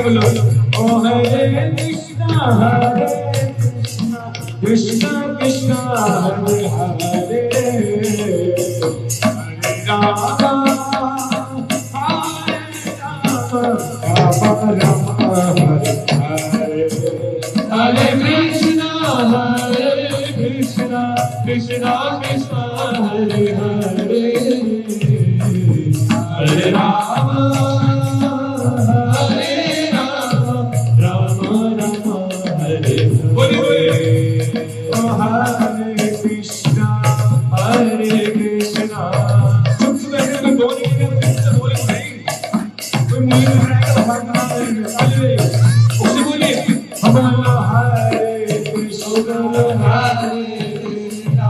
बोलो ओ हरे कृष्णा कृष्णा कृष्णा हरे हरे राम राम हरे कृष्णा कृष्णा कृष्णा हरे हरे हरे राम राम राम हरे बोले ओ हरे कृष्णा चुप बैठे कोई बोलेंगे बोले नहीं कोई मुझे मिल रहा है भागना नहीं उसे बोलिए हमारा हरे कृष्णा हरे कृष्णा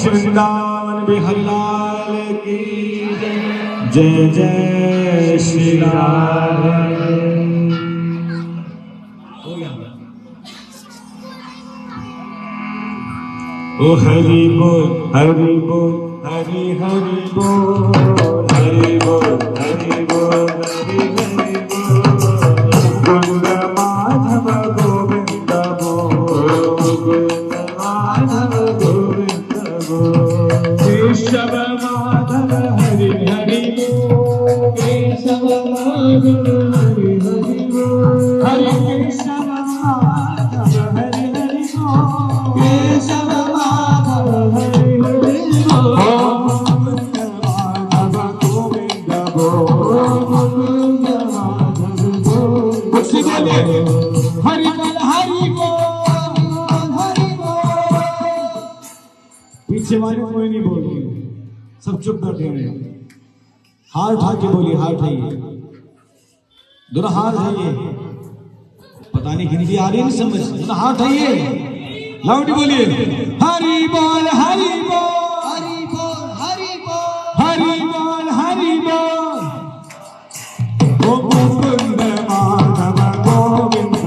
वृंदावन बिहारी लाल की जय जय श्री राधे। ओ हरि बोल हरि बोल हरि हरि बोल हरि बोल हरि बोल हरि हरि बोल गोविंद माधव गोविंद बोल गोविंद माधव गोविंद बोल केशव माधव हरि हरि बोल केशव माधव हरि हरि बोल हरे केशव माधव हरि हरि बोल केशव हरि हरि बोल हरि बोल हरि बोल हरि बोल। पीछे वाले कोई नहीं बोल रहे, सब चुप बैठे हैं। हाथ उठा के बोलिए, हाथ उठाइए, दोनों हाथ उठाइए। पता नहीं हिंदी आ रही है, नहीं समझ, दोनों हाथ उठाइए, लाउड बोलिए, हरि बोल हरि बोल हरि बोल हरि बोल हरि बोल हरि बोल। मुकुंद माधव गोविंद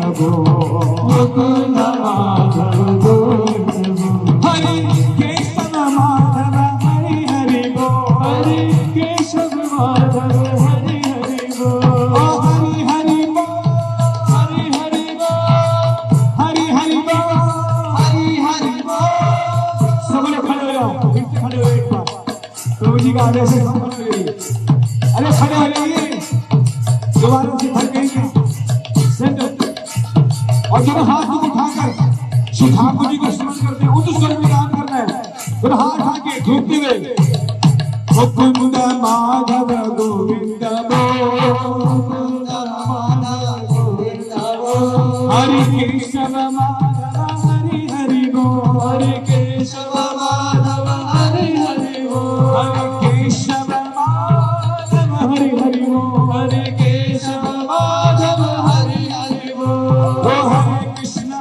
मुकुंद माधव गोविंद हरि केशव माधव हरि हरि बोल हरि केशव माधव हरि हरि बोल हरि हरि बोल हरि हरि बोल हरि हरि बोल हरि हरि बोल। सब लोग खड़े हो जाओ, फिर से खड़े हो एक बार, प्रभु जी का आदेश है, सब खड़े हो जाइए। अरे खड़े हो जाइए, दोबारा से थक गई सेंटर। और दोनों हाथ को उठाकर श्री ठाकुर जी को स्मरण करते हैं, उस स्वर में गान करना है। दोनों हाथ उठा के धूपते हुए मुकुंद माधव गोविंद मुकुंद माधव गोविंद हरि केशव माधव हरि हरि बोल हरि केशव माधव हरि हरि बोल हरि केशव माधव हरि हरि बोल हरि केशव माधव हरि हरि बोल।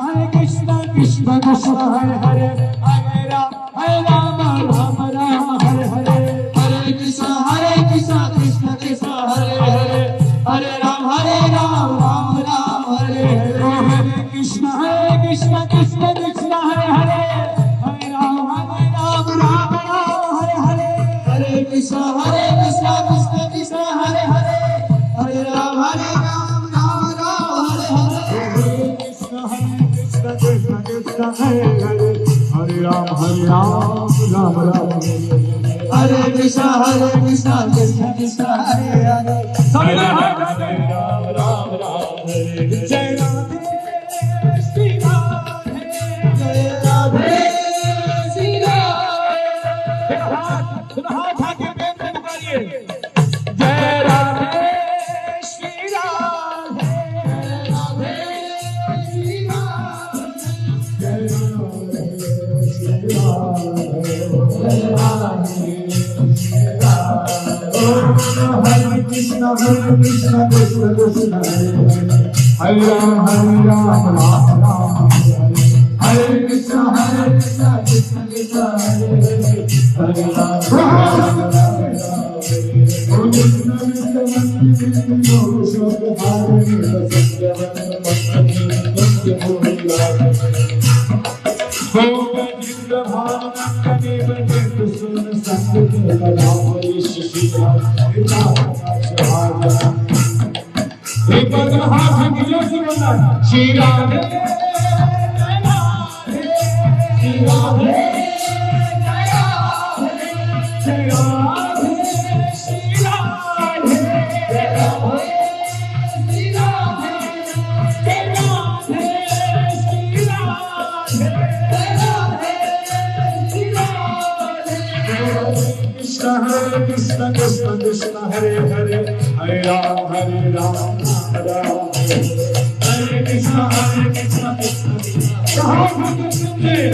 हरे कृष्ण कृष्ण कृष्ण हरे हरे हरे राम राम राम हरे हरे हरे कृष्ण कृष्ण कृष्ण हरे हरे हरे राम राम राम हरे हरे। हरे कृष्ण कृष्ण कृष्ण कृष्ण हरे हरे हरे राम राम हरे हरे हरे कृष्ण कृष्ण कृष्ण हरे हरे हरे राम राम हरे हरे। कृष्ण कृष्ण कृष्ण हरे हरे हरे राम राम राम हरे कृष्ण कृष्ण कृष्ण हरे हरे हरे राम राम हरे जय राधे श्री राधे जय राधे श्री राधे। हाथ आगे प्रेम से पुकारिए, जय राधे श्री राधे राधे श्री राधे जय राधे श्री राधे जय राधे श्री राधे। हरे कृष्ण कृष्ण कृष्ण हरे राम राम राम हरे कृष्ण कृष्ण कृष्ण हरे हरे राम एक बार हाथ है गिलो से बोलना, श्री राधे श्री राधे श्री राधे श्री राधे श्री राधे श्री राधे श्री राधे श्री राधे। कृष्ण कृष्ण कृष्ण कृष्ण हरे हरे हरे राम राम हरे कृष्ण कृष्ण कृष्ण हरे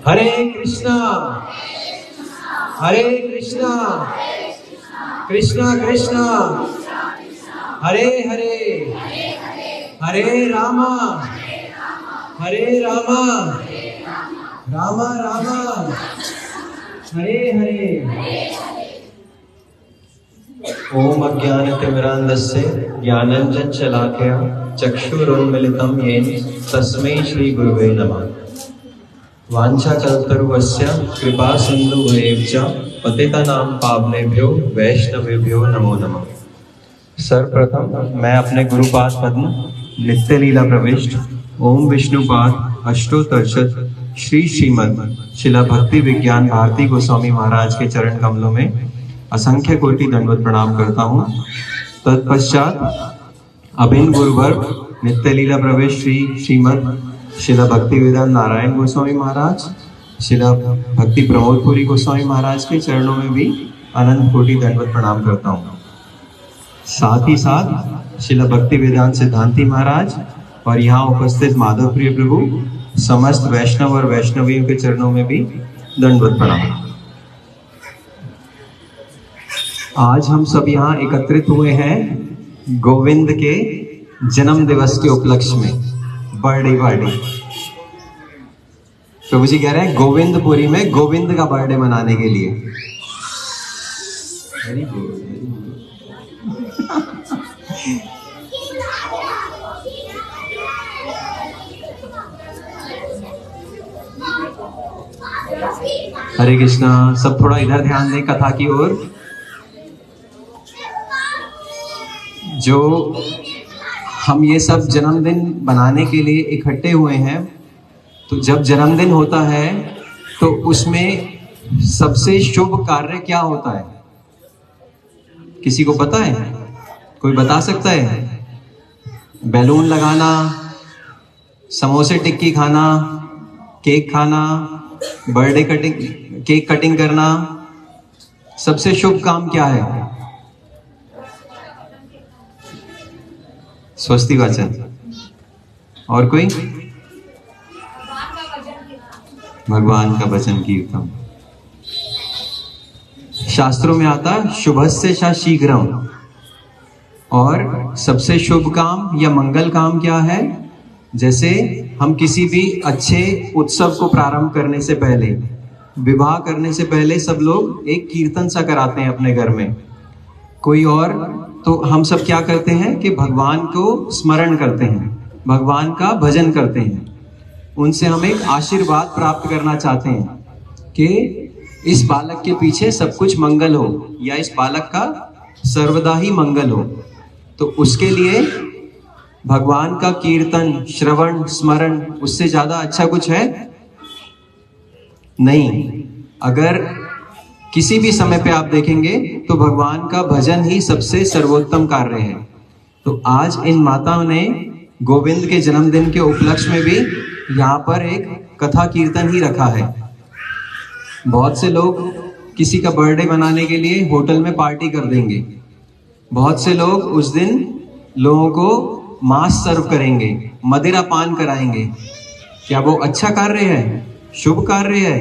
हरे कृष्णा हरे कृष्णा कृष्णा कृष्णा हरे हरे हरे रामा रामा रामा हरे हरे। ओम अज्ञानतिमिरान्धस्य ज्ञानाञ्जनशलाकया चक्षुरुन्मीलितं येन तस्मै श्री गुरुवे नमः। वाञ्छाकल्पतरुभ्यश्च कृपा सिन्धुभ्येव च पतितानां पावनेभ्यो वैष्णवेभ्यो नमो नमः। सर्वप्रथम मैं अपने गुरुपाद पद्म नित्य लीला प्रविष्ट ओम विष्णुपाद अष्टोत्तरशत श्री श्रीमद शिला भक्ति विज्ञान भारती गोस्वामी महाराज के चरण कमलों में असंख्य कोटि दंडवत प्रणाम करता हूँ। तत्पश्चात अभिन्न गुरुवर्ग नित्य लीला प्रवेश श्री श्रीमद शिला भक्ति वेदांत नारायण गोस्वामी महाराज, शिला भक्ति प्रमोदपुरी गोस्वामी महाराज के चरणों में भी अनंत कोटि दंडवत प्रणाम करता हूँ। साथ ही साथ शिला भक्ति वेदांत सिद्धांती महाराज और यहाँ उपस्थित माधव प्रिय प्रभु समस्त वैष्णव और वैष्णवियों के चरणों में भी दंडवत प्रणाम। आज हम सब यहाँ एकत्रित हुए हैं गोविंद के जन्म दिवस के उपलक्ष्य में, बर्थडे पार्टी। प्रभु जी कह रहे हैं गोविंदपुरी में गोविंद का बर्थडे मनाने के लिए। Very good. हरे कृष्णा। सब थोड़ा इधर ध्यान दें कथा की ओर। जो हम ये सब जन्मदिन बनाने के लिए इकट्ठे हुए हैं, तो जब जन्मदिन होता है तो उसमें सबसे शुभ कार्य क्या होता है? किसी को पता है? कोई बता सकता है? बैलून लगाना, समोसे टिक्की खाना, केक खाना, बर्थडे कटिंग, केक कटिंग करना, सबसे शुभ काम क्या है? स्वस्ति वाचन। और कोई? भगवान का वचन कीर्तन। शास्त्रों में आता शुभस्य च शीघ्रम। और सबसे शुभ काम या मंगल काम क्या है? जैसे हम किसी भी अच्छे उत्सव को प्रारंभ करने से पहले, विवाह करने से पहले सब लोग एक कीर्तन सा कराते हैं अपने घर में। कोई और, तो हम सब क्या करते हैं कि भगवान को स्मरण करते हैं, भगवान का भजन करते हैं, उनसे हम एक आशीर्वाद प्राप्त करना चाहते हैं कि इस बालक के पीछे सब कुछ मंगल हो, या इस बालक का सर्वदा ही मंगल हो। तो उसके लिए भगवान का कीर्तन, श्रवण, स्मरण, उससे ज्यादा अच्छा कुछ है नहीं। अगर किसी भी समय पे आप देखेंगे तो भगवान का भजन ही सबसे सर्वोत्तम कार्य है। तो आज इन माताओं ने गोविंद के जन्मदिन के उपलक्ष्य में भी यहाँ पर एक कथा कीर्तन ही रखा है। बहुत से लोग किसी का बर्थडे मनाने के लिए होटल में पार्टी कर देंगे, बहुत से लोग उस दिन लोगों को मांस सर्व करेंगे, मदिरा पान कराएंगे। क्या वो अच्छा कार्य है, शुभ कार्य है?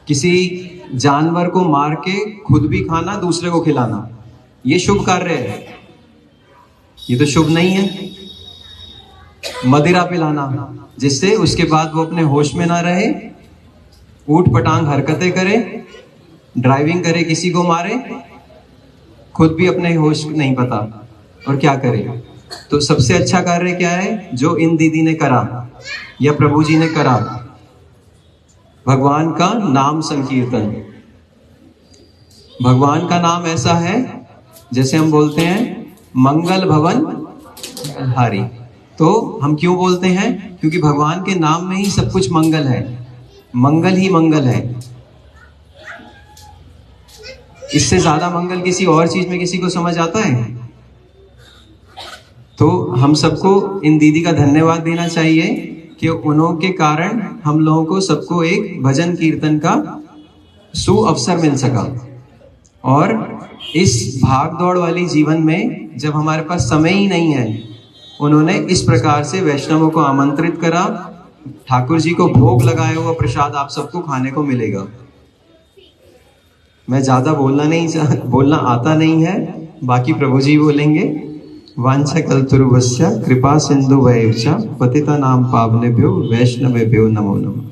किसी जानवर को मार के खुद भी खाना, दूसरे को खिलाना, ये शुभ कार्य है? ये तो शुभ नहीं है। मदिरा पिलाना जिससे उसके बाद वो अपने होश में ना रहे, ऊट पटांग हरकतें करे, ड्राइविंग करे, किसी को मारे, खुद भी अपने होश नहीं पता और क्या करे। तो सबसे अच्छा कार्य क्या है जो इन दीदी ने करा या प्रभु जी ने करा? भगवान का नाम संकीर्तन। भगवान का नाम ऐसा है जैसे हम बोलते हैं मंगल भवन हारी। तो हम क्यों बोलते हैं? क्योंकि भगवान के नाम में ही सब कुछ मंगल है, मंगल ही मंगल है। इससे ज्यादा मंगल किसी और चीज में किसी को समझ आता है? तो हम सबको इन दीदी का धन्यवाद देना चाहिए कि उन्हों के कारण हम लोगों को सबको एक भजन कीर्तन का सुअवसर मिल सका। और इस भाग दौड़ वाली जीवन में जब हमारे पास समय ही नहीं है, उन्होंने इस प्रकार से वैष्णवों को आमंत्रित करा। ठाकुर जी को भोग लगाया हुआ प्रसाद आप सबको खाने को मिलेगा। मैं ज्यादा बोलना आता नहीं है, बाकी प्रभु जी बोलेंगे। वाञ्छाकल्पतरुभ्यश्च कृपा सिन्धुभ्यैव च पतितानां पावनेभ्यो वैष्णवेभ्यो नमो नमः।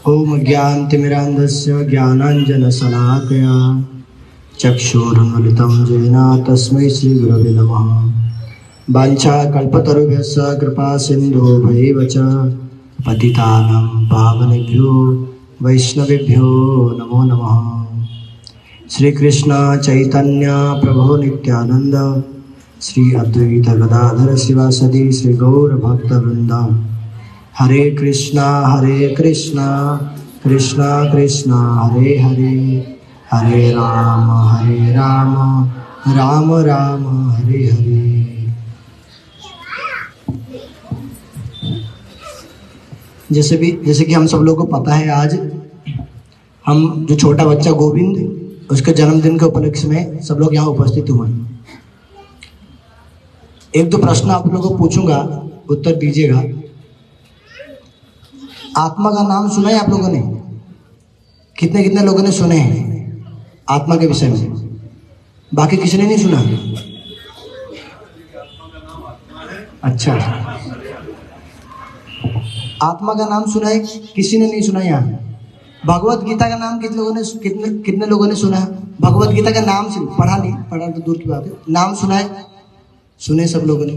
ओम ज्ञानतिमिरान्धस्य ज्ञानाञ्जनशलाकया चक्षुरुन्मिलितं येन तस्मै श्रीगुरवे नमः। वाञ्छाकल्पतरुभ्यश्च कृपासिन्धुभ्यैव च पतितानां पावनेभ्यो वैष्णवेभ्यो नमो नमः। श्री कृष्ण चैतन्य प्रभु नित्यानंद, श्री अद्वैत गदाधर शिवासदि श्री गौर भक्तवृंद। हरे कृष्णा कृष्णा कृष्णा हरे हरे, हरे राम राम राम हरे हरे। जैसे कि हम सब लोगों को पता है, आज हम जो छोटा बच्चा गोविंद, उसके जन्मदिन के उपलक्ष्य में सब लोग यहाँ उपस्थित हुए। एक दो प्रश्न आप लोगों को पूछूंगा, उत्तर दीजिएगा। आत्मा का नाम सुना है आप लोगों ने? कितने कितने लोगों ने सुने हैं आत्मा के विषय में? बाकी किसी ने नहीं सुना? अच्छा, आत्मा का नाम सुना है, किसी ने नहीं सुना? यहाँ भगवत गीता का नाम कितने लोगों ने सुना है? भगवत गीता का नाम से पढ़ा तो दूर की बात है, नाम सुना है? सुने सब लोगों ने।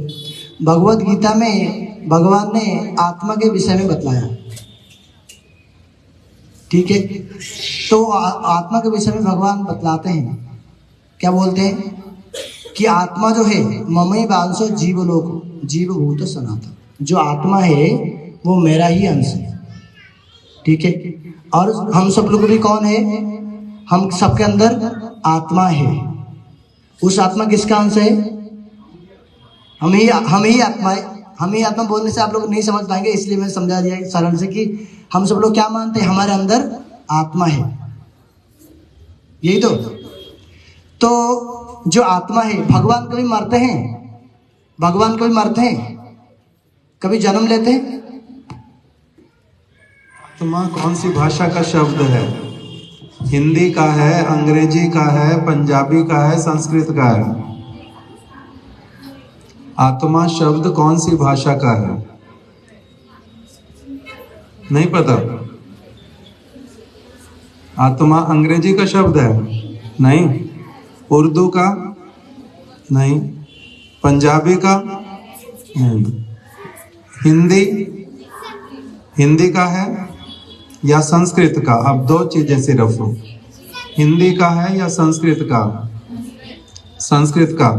भगवत गीता में भगवान ने आत्मा के विषय में बतलाया, ठीक है? तो आत्मा के विषय में भगवान बतलाते हैं, क्या बोलते हैं कि आत्मा जो है ममई वांशो जीवलोक जीवभूत सनातन, जो आत्मा है वो मेरा ही अंश है, ठीक है? और हम सब लोग भी कौन है? हम सबके अंदर आत्मा है। उस आत्मा किसका अंश है? हम ही आत्मा है। हम ही आत्मा बोलने से आप लोग नहीं समझ पाएंगे, इसलिए मैं समझा दिया सरल से कि हम सब लोग क्या मानते हैं, हमारे अंदर आत्मा है, यही तो जो आत्मा है, भगवान कभी मरते हैं? भगवान कभी मरते हैं? कभी जन्म लेते हैं? आत्मा कौन सी भाषा का शब्द है? हिंदी का है, अंग्रेजी का है, पंजाबी का है, संस्कृत का है? आत्मा शब्द कौन सी भाषा का है? नहीं पता। आत्मा अंग्रेजी का शब्द है? नहीं। उर्दू का? नहीं। पंजाबी का? नहीं। हिंदी का है या संस्कृत का? अब दो चीजें सिर्फ, हिंदी का है या संस्कृत का? संस्कृत का।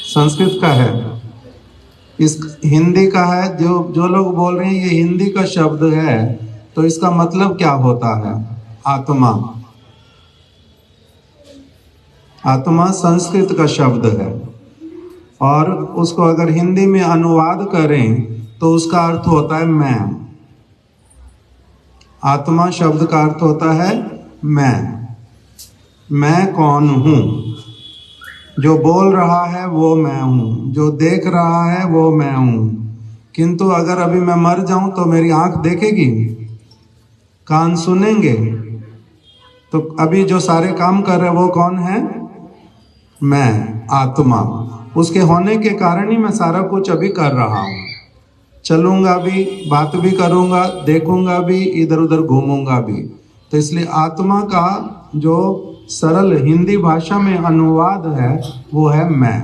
संस्कृत का है। इस हिंदी का है, जो लोग बोल रहे हैं ये हिंदी का शब्द है, तो इसका मतलब क्या होता है? आत्मा। आत्मा संस्कृत का शब्द है, और उसको अगर हिंदी में अनुवाद करें तो उसका अर्थ होता है मैं। आत्मा शब्द का अर्थ होता है मैं कौन हूं? जो बोल रहा है वो मैं हूं, जो देख रहा है वो मैं हूं। किंतु अगर अभी मैं मर जाऊं तो मेरी आंख देखेगी, कान सुनेंगे, तो अभी जो सारे काम कर रहे वो कौन है? मैं, आत्मा। उसके होने के कारण ही मैं सारा कुछ अभी कर रहा हूं। चलूंगा भी, बात भी करूंगा, देखूंगा भी, इधर उधर घूमूंगा भी। तो इसलिए आत्मा का जो सरल हिंदी भाषा में अनुवाद है वो है मैं।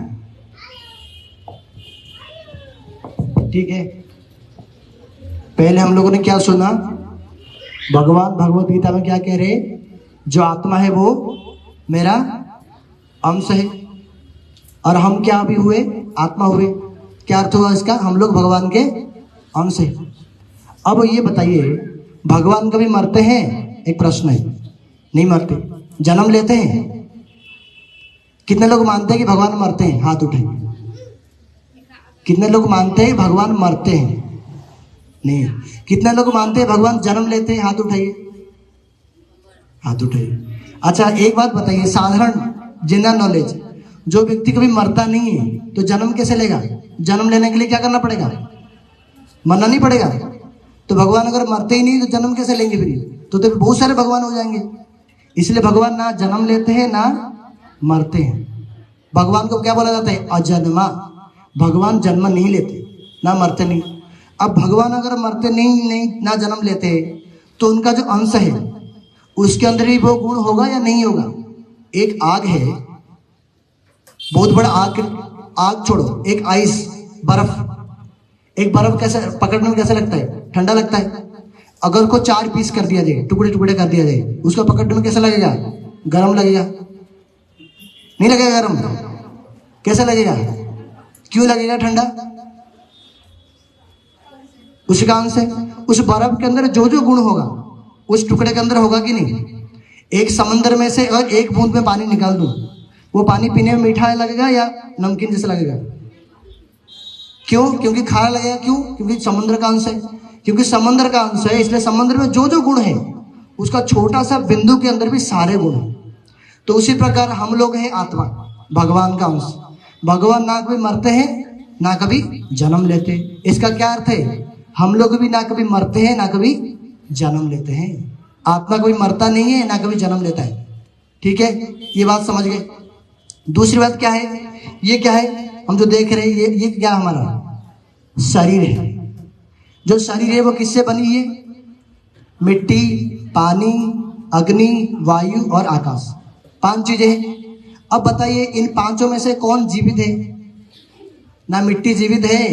ठीक है, पहले हम लोगों ने क्या सुना? भगवान भगवत गीता में क्या कह रहे? जो आत्मा है वो मेरा अंश है, और हम क्या भी हुए? आत्मा हुए। क्या अर्थ हुआ इसका? हम लोग भगवान के अंश है। अब ये बताइए, भगवान कभी मरते हैं? एक प्रश्न है। नहीं मरते। जन्म लेते हैं? कितने लोग मानते हैं कि भगवान मरते हैं? हाथ उठाइए। कितने लोग मानते हैं भगवान मरते हैं? नहीं। कितने लोग मानते हैं भगवान जन्म लेते हैं? हाथ उठाइए, हाथ उठाइए। अच्छा, एक बात बताइए, साधारण जनरल नॉलेज, जो व्यक्ति कभी मरता नहीं है तो जन्म कैसे लेगा? जन्म लेने के लिए क्या करना पड़ेगा? मरना नहीं पड़ेगा? तो भगवान अगर मरते ही नहीं तो जन्म कैसे लेंगे फिर? तो बहुत सारे भगवान हो जाएंगे। इसलिए भगवान ना जन्म लेते हैं ना मरते हैं। भगवान को क्या बोला जाता है? अजन्मा। भगवान जन्म नहीं लेते ना मरते नहीं। अब भगवान अगर मरते नहीं ना जन्म लेते तो उनका जो अंश है उसके अंदर भी वो गुण होगा या नहीं होगा? एक आग है, बहुत बड़ा आग छोड़ो, एक आइस, बर्फ। एक बर्फ कैसे पकड़ने में कैसा लगता है? ठंडा लगता है। अगर उसको 4 पीस कर दिया जाए, टुकड़े टुकड़े कर दिया जाए, उसको पकड़ने में कैसा लगेगा? गर्म लगेगा? नहीं लगेगा गर्म? कैसा लगेगा? क्यों लगेगा ठंडा? उस कारण से उस बर्फ के अंदर जो जो गुण होगा उस टुकड़े के अंदर होगा कि नहीं? एक समंदर में से अगर एक बूंद में पानी निकाल दूं, वो पानी पीने में मीठा लगेगा या नमकीन जैसा लगेगा? क्यों? क्योंकि खारा लगेगा। क्यों? क्योंकि समुद्र का अंश है। क्योंकि समुद्र का अंश है, इसलिए समुद्र में जो जो गुण है उसका छोटा सा बिंदु के अंदर भी सारे गुण हैं। तो उसी प्रकार हम लोग हैं आत्मा, भगवान का अंश। भगवान ना कभी मरते हैं ना कभी जन्म लेते। इसका क्या अर्थ है? हम लोग भी ना कभी मरते हैं ना कभी जन्म लेते हैं। आत्मा कभी मरता नहीं है ना कभी जन्म लेता है। ठीक है, ये बात समझ गए। दूसरी बात क्या है? ये क्या है हम जो देख रहे हैं? ये क्या हमारा शरीर है। जो शरीर है वो किससे बनी है? मिट्टी, पानी, अग्नि, वायु और आकाश, 5 चीजें हैं। अब बताइए इन पांचों में से कौन जीवित है? ना मिट्टी जीवित है,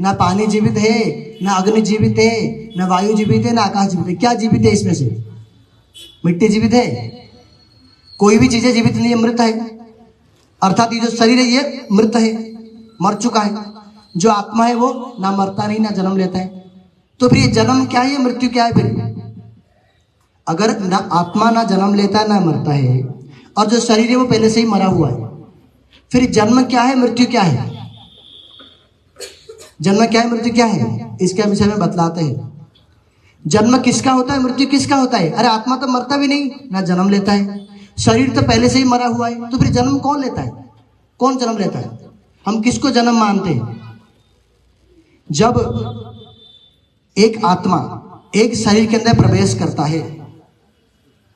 ना पानी जीवित है, ना अग्नि जीवित है, ना वायु जीवित है, ना आकाश जीवित है। क्या जीवित है इसमें से? मिट्टी जीवित है? कोई भी चीजें जीवित नहीं है, मृत है। अर्थात ये जो शरीर है ये मृत है, मर चुका है। जो आत्मा है वो ना मरता नहीं ना जन्म लेता है। तो फिर ये जन्म क्या है, मृत्यु क्या है? फिर अगर ना आत्मा ना जन्म लेता है ना मरता है, और जो शरीर है वो पहले से ही मरा हुआ है, फिर जन्म क्या है, मृत्यु क्या है? जन्म क्या है, मृत्यु क्या है, इसके विषय में बतलाते हैं। जन्म किसका होता है, मृत्यु किसका होता है? अरे आत्मा तो मरता भी नहीं, ना जन्म लेता है। शरीर तो पहले से ही मरा हुआ है, तो फिर जन्म कौन लेता है? कौन जन्म लेता है? हम किसको जन्म मानते हैं? जब एक आत्मा एक शरीर के अंदर प्रवेश करता है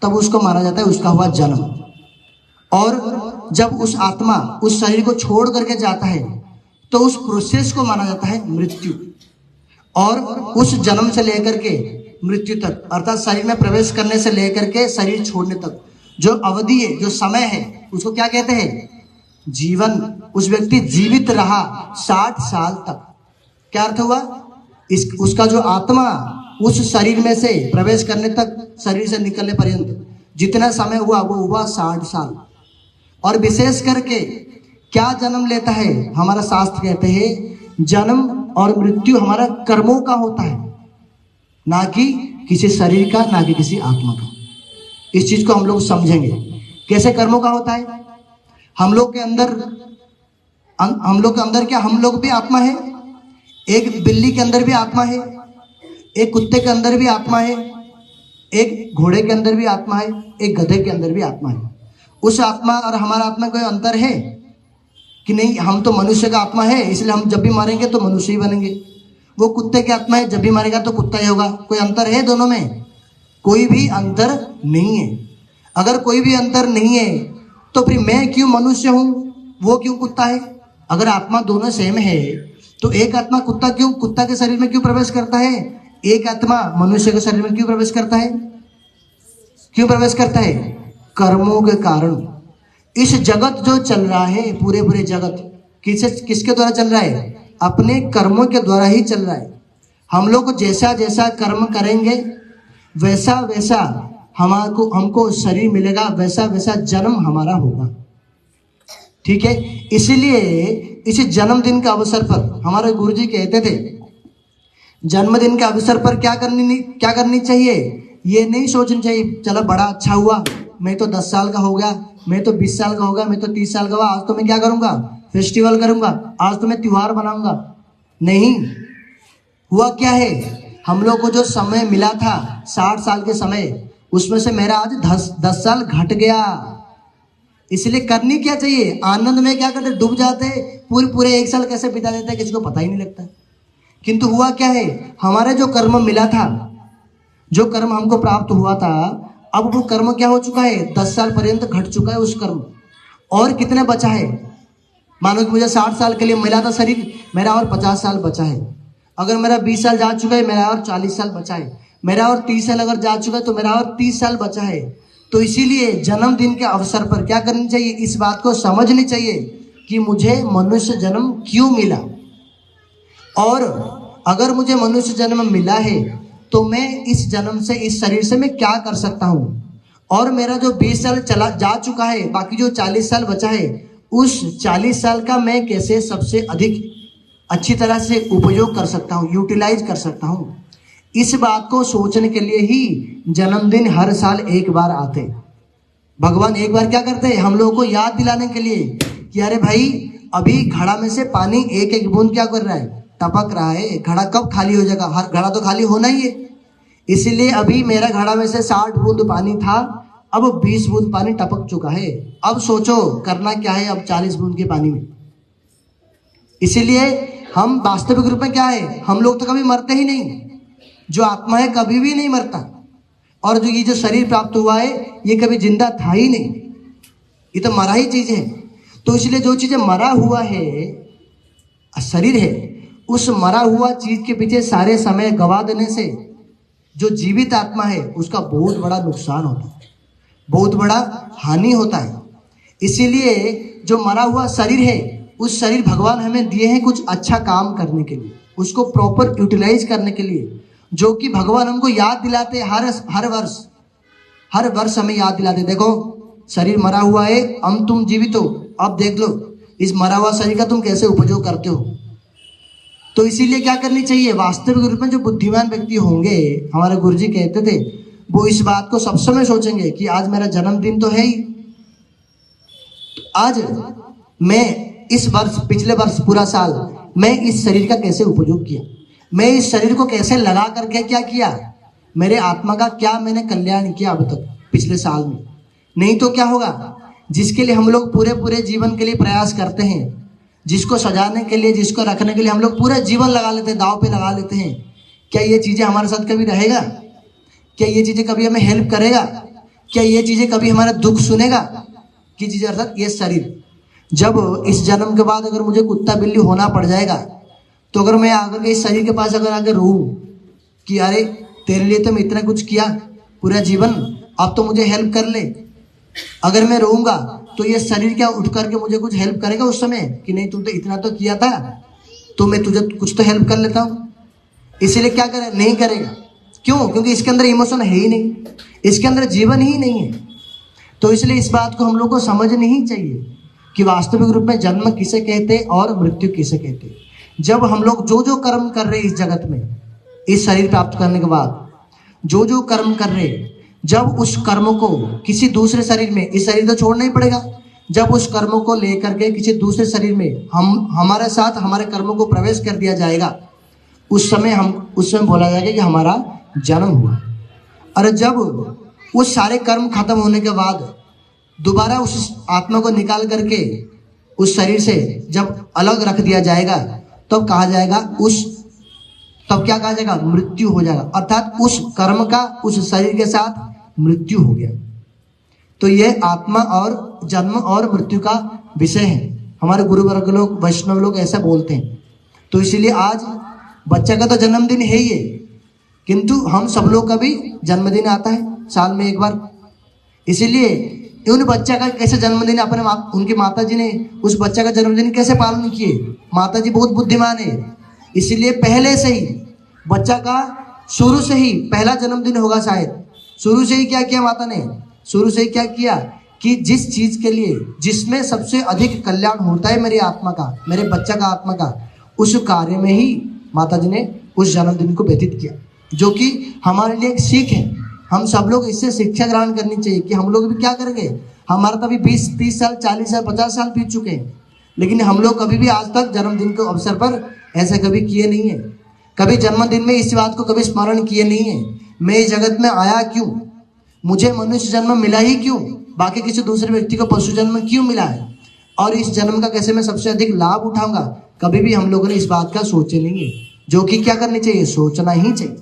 तब उसको माना जाता है, उसका हुआ जन्म। और जब उस आत्मा उस शरीर को छोड़ करके जाता है तो उस प्रोसेस को माना जाता है मृत्यु। और उस जन्म से लेकर के मृत्यु तक, अर्थात शरीर में प्रवेश करने से लेकर के शरीर छोड़ने तक जो अवधि है, जो समय है, उसको क्या कहते हैं? जीवन। उस व्यक्ति जीवित रहा 60 साल तक। क्या अर्थ हुआ? उसका जो आत्मा उस शरीर में से प्रवेश करने तक, शरीर से निकलने पर्यंत जितना समय हुआ वो हुआ 60 साल। और विशेष करके क्या जन्म लेता है? हमारा शास्त्र कहते हैं जन्म और मृत्यु हमारा कर्मों का होता है, ना कि किसी शरीर का, ना कि किसी आत्मा का। इस चीज को हम लोग समझेंगे। कैसे कर्मों का होता है? हम लोग के अंदर क्या हम लोग भी आत्मा है? एक बिल्ली के अंदर भी आत्मा है, एक कुत्ते के अंदर भी आत्मा है, एक घोड़े के अंदर भी आत्मा है, एक गधे के अंदर भी आत्मा है। उस आत्मा और हमारा आत्मा कोई अंतर है कि नहीं? हम तो मनुष्य का आत्मा है, इसलिए हम जब भी मरेंगे तो मनुष्य ही बनेंगे। वो कुत्ते की आत्मा है, जब भी मरेगा तो कुत्ता ही होगा। कोई अंतर है दोनों में? कोई भी अंतर नहीं है। अगर कोई भी अंतर नहीं है तो फिर मैं क्यों मनुष्य हूं, वो क्यों कुत्ता है? अगर आत्मा दोनों सेम है तो एक आत्मा कुत्ता के शरीर में क्यों प्रवेश करता है, एक आत्मा मनुष्य के शरीर में क्यों प्रवेश करता है? क्यों प्रवेश करता है? कर्मों के कारण। इस जगत जो चल रहा है, पूरे जगत किसके द्वारा चल रहा है? अपने कर्मों के द्वारा ही चल रहा है। हम लोग जैसा जैसा कर्म करेंगे वैसा वैसा हमको शरीर मिलेगा, वैसा वैसा जन्म हमारा होगा। ठीक है, इसीलिए इस जन्मदिन के अवसर पर हमारे गुरुजी कहते थे, जन्मदिन के अवसर पर क्या करनी चाहिए? ये नहीं सोचनी चाहिए चलो बड़ा अच्छा हुआ, मैं तो 10 साल का हो गया, मैं तो 20 साल का हो गया, मैं तो 30 साल का हुआ, आज तो मैं क्या करूंगा? फेस्टिवल करूंगा, आज तो मैं त्योहार बनाऊंगा। नहीं, हुआ क्या है? हम लोग को जो समय मिला था 60 साल के समय, उसमें से मेरा आज 10 साल घट गया। इसलिए करनी क्या चाहिए? आनंद में क्या करते, डूब जाते, पूरे 1 साल कैसे बिता देते हैं किसी को पता ही नहीं लगता। किंतु हुआ क्या है? हमारे जो कर्म मिला था, जो कर्म हमको प्राप्त हुआ था, अब वो कर्म क्या हो चुका है? 10 साल पर्यंत घट चुका है उस कर्म। और कितने बचा है? मानो कि मुझे 60 साल के लिए मिला था शरीर, मेरा और 50 साल बचा है। अगर मेरा 20 साल जा चुका है, मेरा और 40 साल बचा है। मेरा और 30 साल अगर जा चुका है तो मेरा और 30 साल बचा है। तो इसीलिए जन्मदिन के अवसर पर क्या करनी चाहिए? इस बात को समझनी चाहिए कि मुझे मनुष्य जन्म क्यों मिला, और अगर मुझे मनुष्य जन्म मिला है तो मैं इस जन्म से, इस शरीर से मैं क्या कर सकता हूँ। और मेरा जो 20 साल जा चुका है, बाकी जो 40 साल बचा है, उस 40 साल का मैं कैसे सबसे अधिक अच्छी तरह से उपयोग कर सकता हूँ, यूटिलाइज कर सकता हूँ। इस बात को सोचने के लिए ही जन्मदिन हर साल एक बार आते। भगवान एक बार क्या करते हैं? हम लोगों को याद दिलाने के लिए कि अरे भाई, अभी घड़ा में से पानी एक एक बूंद क्या कर रहा है? टपक रहा है। घड़ा कब खाली हो जाएगा? हर घड़ा तो खाली होना ही है। इसीलिए अभी मेरा घड़ा में से 60 बूंद पानी था, अब 20 बूंद पानी टपक चुका है। अब सोचो करना क्या है अब 40 बूंद के पानी में। इसीलिए हम वास्तविक रूप में क्या है? हम लोग तो कभी मरते ही नहीं। जो आत्मा है कभी भी नहीं मरता, और जो ये जो शरीर प्राप्त हुआ है ये कभी जिंदा था ही नहीं, ये तो मरा ही चीज है। तो इसलिए जो चीजें मरा हुआ है, शरीर है, उस मरा हुआ चीज के पीछे सारे समय गवा देने से जो जीवित आत्मा है उसका बहुत बड़ा नुकसान होता है, बहुत बड़ा हानि होता है। इसीलिए जो मरा हुआ शरीर है, उस शरीर भगवान हमें दिए हैं कुछ अच्छा काम करने के लिए, उसको प्रॉपर यूटिलाइज करने के लिए, जो कि भगवान हमको याद दिलाते हर वर्ष हमें याद दिलाते। देखो शरीर मरा हुआ है, हम तुम जीवित हो, अब देख लो इस मरा हुआ शरीर का तुम कैसे उपयोग करते हो। तो इसीलिए क्या करनी चाहिए? वास्तविक रूप में जो बुद्धिमान व्यक्ति होंगे, हमारे गुरुजी कहते थे, वो इस बात को सब समय सोचेंगे कि आज मेरा जन्मदिन तो है ही, आज मैं इस वर्ष, पिछले वर्ष पूरा साल मैं इस शरीर का कैसे उपयोग किया, मैं इस शरीर को कैसे लगा करके क्या किया, मेरे आत्मा का क्या मैंने कल्याण किया अब तक पिछले साल में। नहीं तो क्या होगा, जिसके लिए हम लोग पूरे पूरे जीवन के लिए प्रयास करते हैं, जिसको सजाने के लिए, जिसको रखने के लिए हम लोग पूरा जीवन लगा लेते हैं, दांव पे लगा लेते हैं, क्या ये चीज़ें हमारे साथ कभी रहेगा? क्या ये चीज़ें कभी हमें हेल्प करेगा? क्या ये चीज़ें कभी हमारा दुख सुनेगा? कि चीज़ें अर्थात ये शरीर, जब इस जन्म के बाद अगर मुझे कुत्ता बिल्ली होना पड़ जाएगा, तो अगर मैं आकर के इस शरीर के पास अगर आकर रोऊं कि अरे तेरे लिए तो मैं इतना कुछ किया पूरा जीवन, अब तो मुझे हेल्प कर ले, अगर मैं रोऊंगा तो ये शरीर क्या उठ करके मुझे कुछ हेल्प करेगा उस समय कि नहीं तू तो इतना तो किया था, तो मैं तुझे कुछ तो हेल्प कर लेता हूँ? इसीलिए क्या करे, नहीं करेगा। क्यों? क्योंकि इसके अंदर इमोशन है ही नहीं, इसके अंदर जीवन ही नहीं है। तो इसलिए इस बात को हम लोग को समझनी ही चाहिए कि वास्तविक रूप में जन्म किसे कहते और मृत्यु किसे कहते। जब हम लोग जो जो कर्म कर रहे हैं इस जगत में, इस शरीर प्राप्त करने के बाद जो जो कर्म कर रहे हैं, जब उस कर्म को किसी दूसरे शरीर में, इस शरीर तो छोड़ना ही पड़ेगा, जब उस कर्मों को लेकर के किसी दूसरे शरीर में हमारे साथ हमारे कर्मों को प्रवेश कर दिया जाएगा, उस समय बोला जाएगा कि हमारा जन्म हुआ। और जब उस सारे कर्म खत्म होने के बाद दोबारा उस आत्मा को निकाल करके उस शरीर से जब अलग रख दिया जाएगा, तब कहा जाएगा तब क्या कहा जाएगा, मृत्यु हो जाएगा। अर्थात उस कर्म का उस शरीर के साथ मृत्यु हो गया। तो यह आत्मा और जन्म और मृत्यु का विषय है। हमारे गुरु वर्ग लोग, वैष्णव लोग ऐसा बोलते हैं। तो इसीलिए आज बच्चा का तो जन्मदिन है ही है, किंतु हम सब लोग का भी जन्मदिन आता है साल में एक बार। इसीलिए उन बच्चा का कैसे जन्मदिन अपने उनकी माता जी ने उस बच्चा का जन्मदिन कैसे पालन किए। माता जी बहुत बुद्धिमान है, इसीलिए पहले से ही बच्चा का शुरू से ही पहला जन्मदिन होगा शायद, शुरू से ही क्या किया माता ने, शुरू से ही क्या किया कि जिस चीज के लिए, जिसमें सबसे अधिक कल्याण होता है मेरी आत्मा का, मेरे बच्चा का आत्मा का, उस कार्य में ही माता जी ने उस जन्मदिन को व्यतीत किया, जो कि हमारे लिए एक सीख है। हम सब लोग इससे शिक्षा ग्रहण करनी चाहिए कि हम लोग भी क्या करेंगे। हमारा तो अभी 20-30 साल, 40 साल, 50 साल बीत चुके हैं, लेकिन हम लोग कभी भी आज तक जन्मदिन के अवसर पर ऐसा कभी किए नहीं है। कभी जन्मदिन में इस बात को कभी स्मरण किए नहीं है, मैं इस जगत में आया क्यों, मुझे मनुष्य जन्म मिला ही क्यों, बाकी किसी दूसरे व्यक्ति को पशु जन्म क्यों मिला है, और इस जन्म का कैसे मैं सबसे अधिक लाभ उठाऊंगा। कभी भी हम लोगों ने इस बात का सोचे नहीं है, जो कि क्या करनी चाहिए, सोचना ही चाहिए।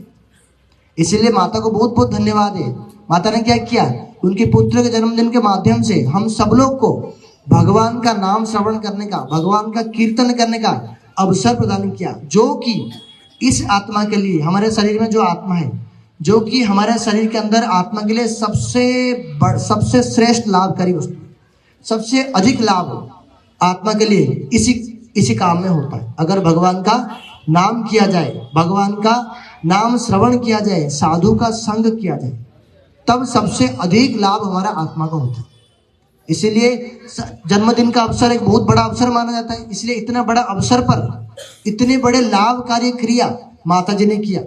इसीलिए माता को बहुत बहुत धन्यवाद है। माता ने क्या किया, उनके पुत्र के जन्मदिन के माध्यम से हम सब लोग को भगवान का नाम श्रवण करने का, भगवान का कीर्तन करने का अवसर प्रदान किया, जो कि इस आत्मा के लिए, हमारे शरीर में जो आत्मा है, जो कि हमारे शरीर के अंदर आत्मा के लिए सबसे श्रेष्ठ लाभकारी वस्तु, सबसे अधिक लाभ आत्मा के लिए इसी काम में होता है। अगर भगवान का नाम किया जाए, भगवान का नाम श्रवण किया जाए, साधु का संग किया जाए, तब सबसे अधिक लाभ हमारा आत्मा का होता है। इसीलिए जन्मदिन का अवसर एक बहुत बड़ा अवसर माना जाता है। इसलिए इतना बड़ा अवसर पर इतने बड़े लाभकारी क्रिया माता जी ने किया।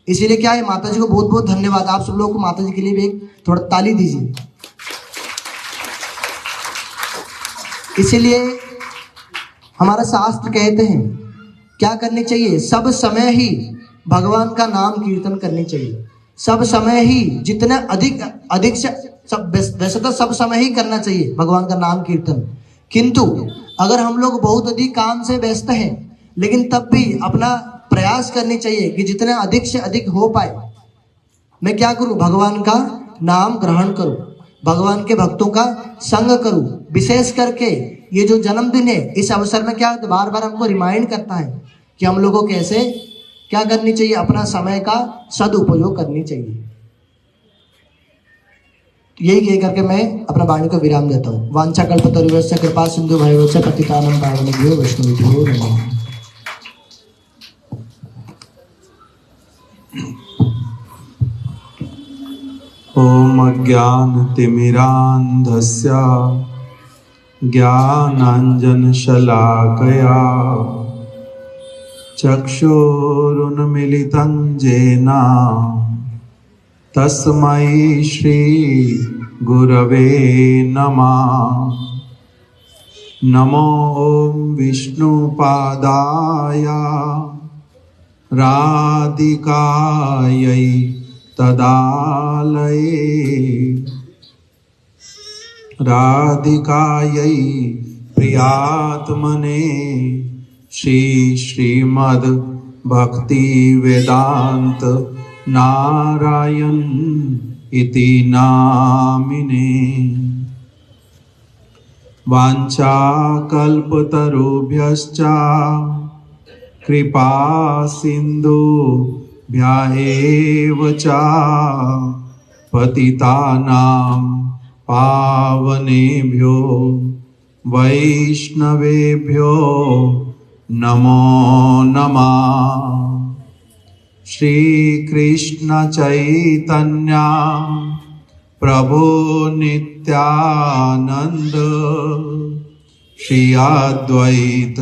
इसीलिए क्या है, माता जी को बहुत बहुत धन्यवाद। आप सब लोगों को माता जी के लिए भी एक थोड़ा ताली दीजिए। इसीलिए हमारा शास्त्र कहते हैं क्या करनी चाहिए, सब समय ही भगवान का नाम कीर्तन करनी चाहिए। सब समय ही, जितना अधिक से सब, वैसे तो सब समय ही करना चाहिए भगवान का नाम कीर्तन, किंतु अगर हम लोग बहुत अधिक काम से व्यस्त हैं, लेकिन तब भी अपना प्रयास करनी चाहिए कि जितना अधिक से अधिक हो पाए मैं क्या करूं, भगवान का नाम ग्रहण करूं, भगवान के भक्तों का संग करूं। विशेष करके ये जो जन्मदिन है, इस अवसर में क्या बार बार हमको रिमाइंड करता है कि हम लोगों को कैसे क्या करनी चाहिए, अपना समय का सदुपयोग करनी चाहिए। यही कह करके मैं अपना वाणी को विराम देता हूँ। वांछा कल्पतरुभ्यश्च कृपा सिंधु भैवश्च पतितानां पावनेभ्यो वैष्णवेभ्यो नमः। ओम अज्ञानतिमिरान्धस्य ज्ञानाञ्जनशलाकया चक्षुरुन्मीलितं येन तस्मै श्री गुरवे नमः। नमो ॐ विष्णुपादाय राधिकायै तदालये राधिकायै प्रियात्मने श्रीमद् भक्ति वेदांत नारायण इति नामिने वाञ्छाकल्पतरुभ्यश्च कृपा सिन्धुभ्य एव च पतितानां पावनेभ्यो वैष्णवेभ्यो नमो नमः। श्री कृष्ण चैतन्य प्रभु नित्यानंद श्री अद्वैत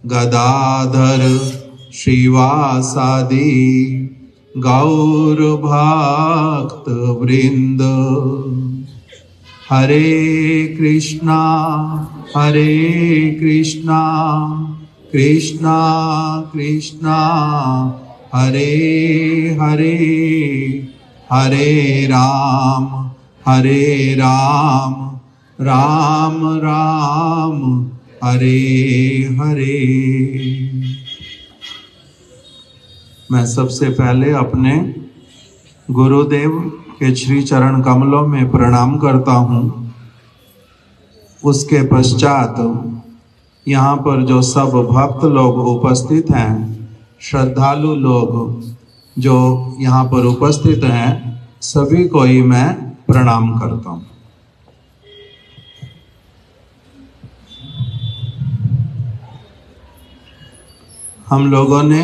गदाधर श्रीवासादि गौर भक्त वृंद। हरे कृष्णा कृष्णा कृष्णा हरे हरे, हरे राम राम राम हरे हरे। मैं सबसे पहले अपने गुरुदेव के श्री चरण कमलों में प्रणाम करता हूँ। उसके पश्चात यहाँ पर जो सब भक्त लोग उपस्थित हैं, श्रद्धालु लोग जो यहाँ पर उपस्थित हैं, सभी को ही मैं प्रणाम करता हूँ। हम लोगों ने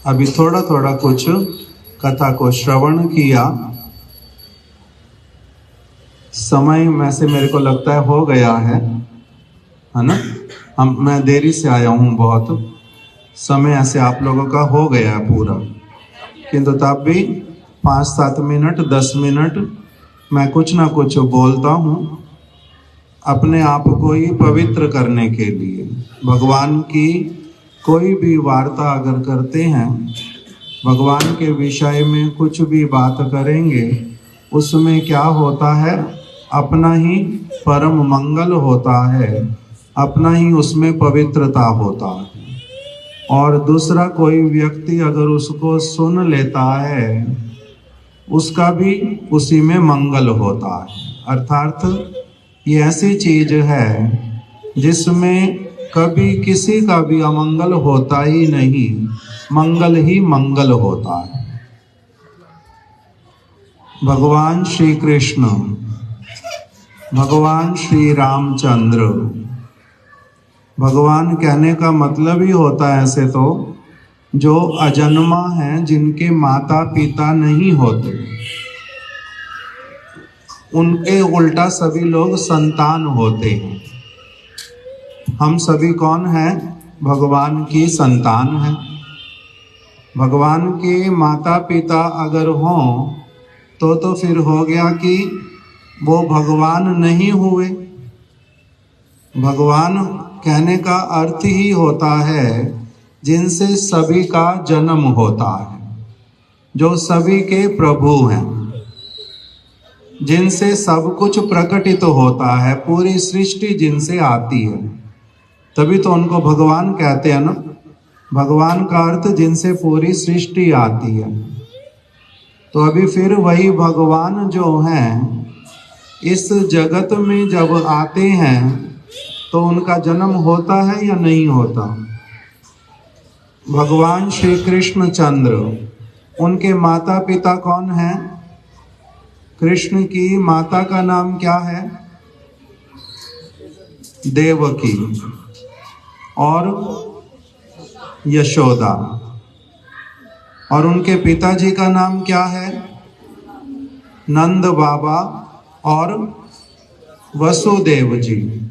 अभी थोड़ा थोड़ा कुछ कथा को श्रवण किया। समय में से मेरे को लगता है हो गया है ना। मैं देरी से आया हूँ, बहुत समय ऐसे आप लोगों का हो गया है पूरा, किंतु तब भी 5-7 मिनट 10 मिनट मैं कुछ ना कुछ बोलता हूँ अपने आप को ही पवित्र करने के लिए। भगवान की कोई भी वार्ता अगर करते हैं, भगवान के विषय में कुछ भी बात करेंगे, उसमें क्या होता है, अपना ही परम मंगल होता है, अपना ही उसमें पवित्रता होता है। और दूसरा कोई व्यक्ति अगर उसको सुन लेता है, उसका भी उसी में मंगल होता है। अर्थात ये ऐसी चीज है जिसमें कभी किसी का भी अमंगल होता ही नहीं, मंगल ही मंगल होता है। भगवान श्री कृष्ण, भगवान श्री रामचंद्र, भगवान कहने का मतलब ही होता है ऐसे तो जो अजन्मा हैं, जिनके माता पिता नहीं होते, उनके उल्टा सभी लोग संतान होते हैं। हम सभी कौन हैं? भगवान की संतान हैं। भगवान के माता पिता अगर हों तो फिर हो गया कि वो भगवान नहीं हुए। भगवान कहने का अर्थ ही होता है जिनसे सभी का जन्म होता है, जो सभी के प्रभु हैं, जिनसे सब कुछ प्रकटित होता है, पूरी सृष्टि जिनसे आती है, तभी तो उनको भगवान कहते हैं ना। भगवान का अर्थ जिनसे पूरी सृष्टि आती है। तो अभी फिर वही भगवान जो हैं इस जगत में जब आते हैं तो उनका जन्म होता है या नहीं होता? भगवान श्री कृष्ण चंद्र, उनके माता पिता कौन हैं? कृष्ण की माता का नाम क्या है? देवकी और यशोदा। और उनके पिताजी का नाम क्या है? नंद बाबा और वसुदेव जी।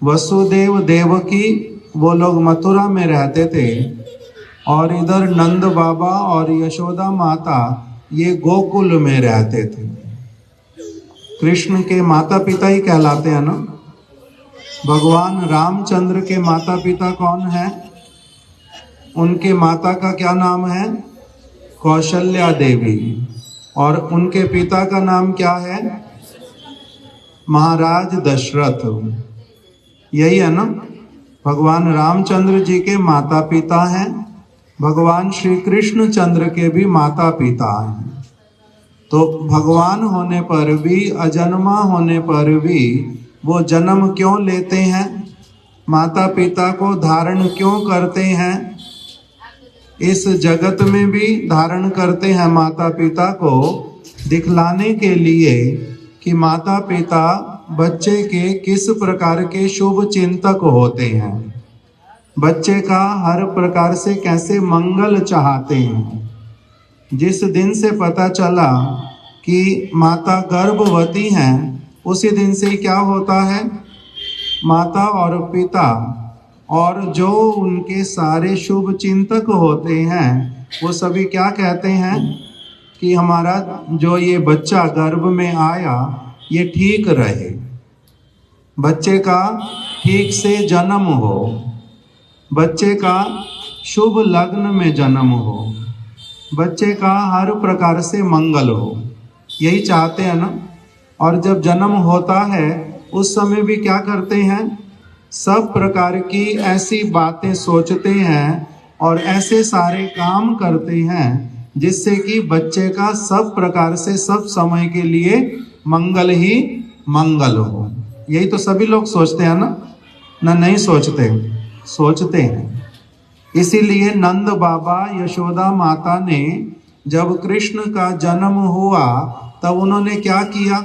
वसुदेव देवकी वो लोग मथुरा में रहते थे, और इधर नंद बाबा और यशोदा माता ये गोकुल में रहते थे। कृष्ण के माता पिता ही कहलाते हैं ना। भगवान रामचंद्र के माता पिता कौन है? उनके माता का क्या नाम है? कौशल्या देवी। और उनके पिता का नाम क्या है? महाराज दशरथ। यही है ना? भगवान रामचंद्र जी के माता पिता हैं, भगवान श्री कृष्ण चंद्र के भी माता पिता हैं। तो भगवान होने पर भी, अजन्मा होने पर भी वो जन्म क्यों लेते हैं? माता पिता को धारण क्यों करते हैं? इस जगत में भी धारण करते हैं माता पिता को, दिखलाने के लिए कि माता पिता बच्चे के किस प्रकार के शुभ चिंतक होते हैं, बच्चे का हर प्रकार से कैसे मंगल चाहते हैं। जिस दिन से पता चला कि माता गर्भवती हैं, उसी दिन से ही क्या होता है? माता और पिता और जो उनके सारे शुभ चिंतक होते हैं वो सभी क्या कहते हैं कि हमारा जो ये बच्चा गर्भ में आया ये ठीक रहे, बच्चे का ठीक से जन्म हो, बच्चे का शुभ लग्न में जन्म हो, बच्चे का हर प्रकार से मंगल हो, यही चाहते हैं ना। और जब जन्म होता है उस समय भी क्या करते हैं? सब प्रकार की ऐसी बातें सोचते हैं और ऐसे सारे काम करते हैं जिससे कि बच्चे का सब प्रकार से सब समय के लिए मंगल ही मंगल हो। यही तो सभी लोग सोचते हैं ना नहीं सोचते? सोचते हैं। इसीलिए नंद बाबा यशोदा माता ने जब कृष्ण का जन्म हुआ तब उन्होंने क्या किया?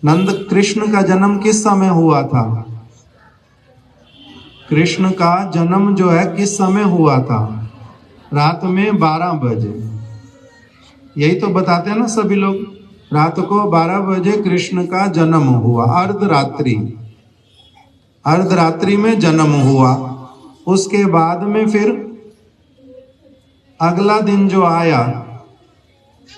नंद कृष्ण का जन्म किस समय हुआ था? कृष्ण का जन्म जो है किस समय हुआ था? रात में 12 बजे। यही तो बताते हैं ना सभी लोग, रात को 12 बजे कृष्ण का जन्म हुआ, अर्धरात्रि, अर्धरात्रि में जन्म हुआ। उसके बाद में फिर अगला दिन जो आया,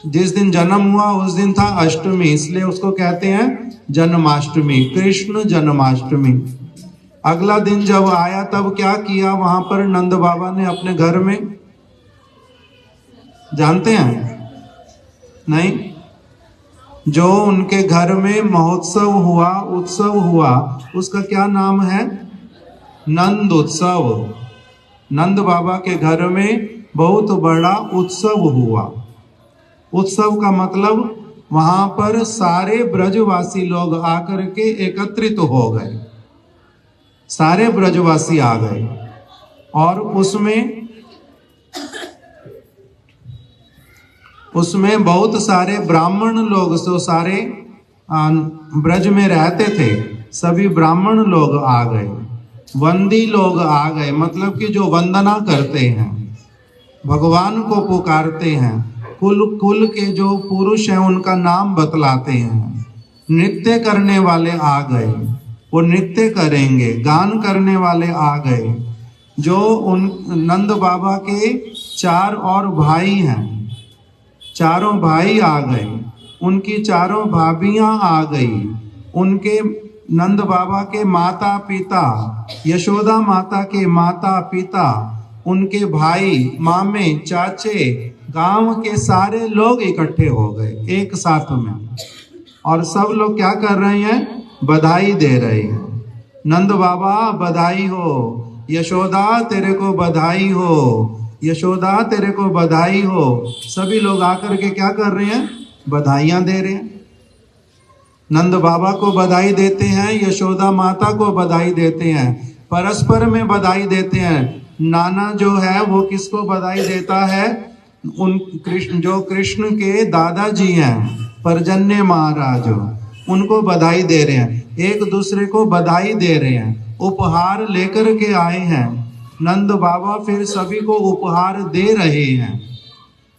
जिस दिन जन्म हुआ उस दिन था अष्टमी, इसलिए उसको कहते हैं जन्माष्टमी, कृष्ण जन्माष्टमी। अगला दिन जब आया तब क्या किया वहां पर नंद बाबा ने अपने घर में? जानते हैं? नहीं? जो उनके घर में महोत्सव हुआ, उत्सव हुआ, उसका क्या नाम है? नंद उत्सव। नंद बाबा के घर में बहुत बड़ा उत्सव हुआ। उत्सव का मतलब वहां पर सारे ब्रजवासी लोग आकर के एकत्रित हो गए, सारे ब्रजवासी आ गए। और उसमें बहुत सारे ब्राह्मण लोग, जो सारे ब्रज में रहते थे, सभी ब्राह्मण लोग आ गए, वंदी लोग आ गए, मतलब कि जो वंदना करते हैं, भगवान को पुकारते हैं, कुल के जो पुरुष हैं उनका नाम बतलाते हैं। नृत्य करने वाले आ गए, वो नृत्य करेंगे, गान करने वाले आ गए। जो उन नंद बाबा के 4 और भाई हैं, चारों भाई आ गए, उनकी चारों भाभियां आ गई, उनके नंद बाबा के माता पिता, यशोदा माता के माता पिता, उनके भाई, मामे, चाचे, गांव के सारे लोग इकट्ठे हो गए एक साथ में। और सब लोग क्या कर रहे हैं? बधाई दे रहे हैं। नंद बाबा बधाई हो, यशोदा तेरे को बधाई हो, यशोदा तेरे को बधाई हो। सभी लोग आकर के क्या कर रहे हैं? बधाइयां दे रहे हैं। नंद बाबा को बधाई देते हैं, यशोदा माता को बधाई देते हैं, परस्पर में बधाई देते हैं। नाना जो है वो किसको बधाई देता है? जो कृष्ण के दादाजी हैं, पर्जन्य महाराज, उनको बधाई दे रहे हैं, एक दूसरे को बधाई दे रहे हैं, उपहार लेकर के आए हैं। नंद बाबा फिर सभी को उपहार दे रहे हैं।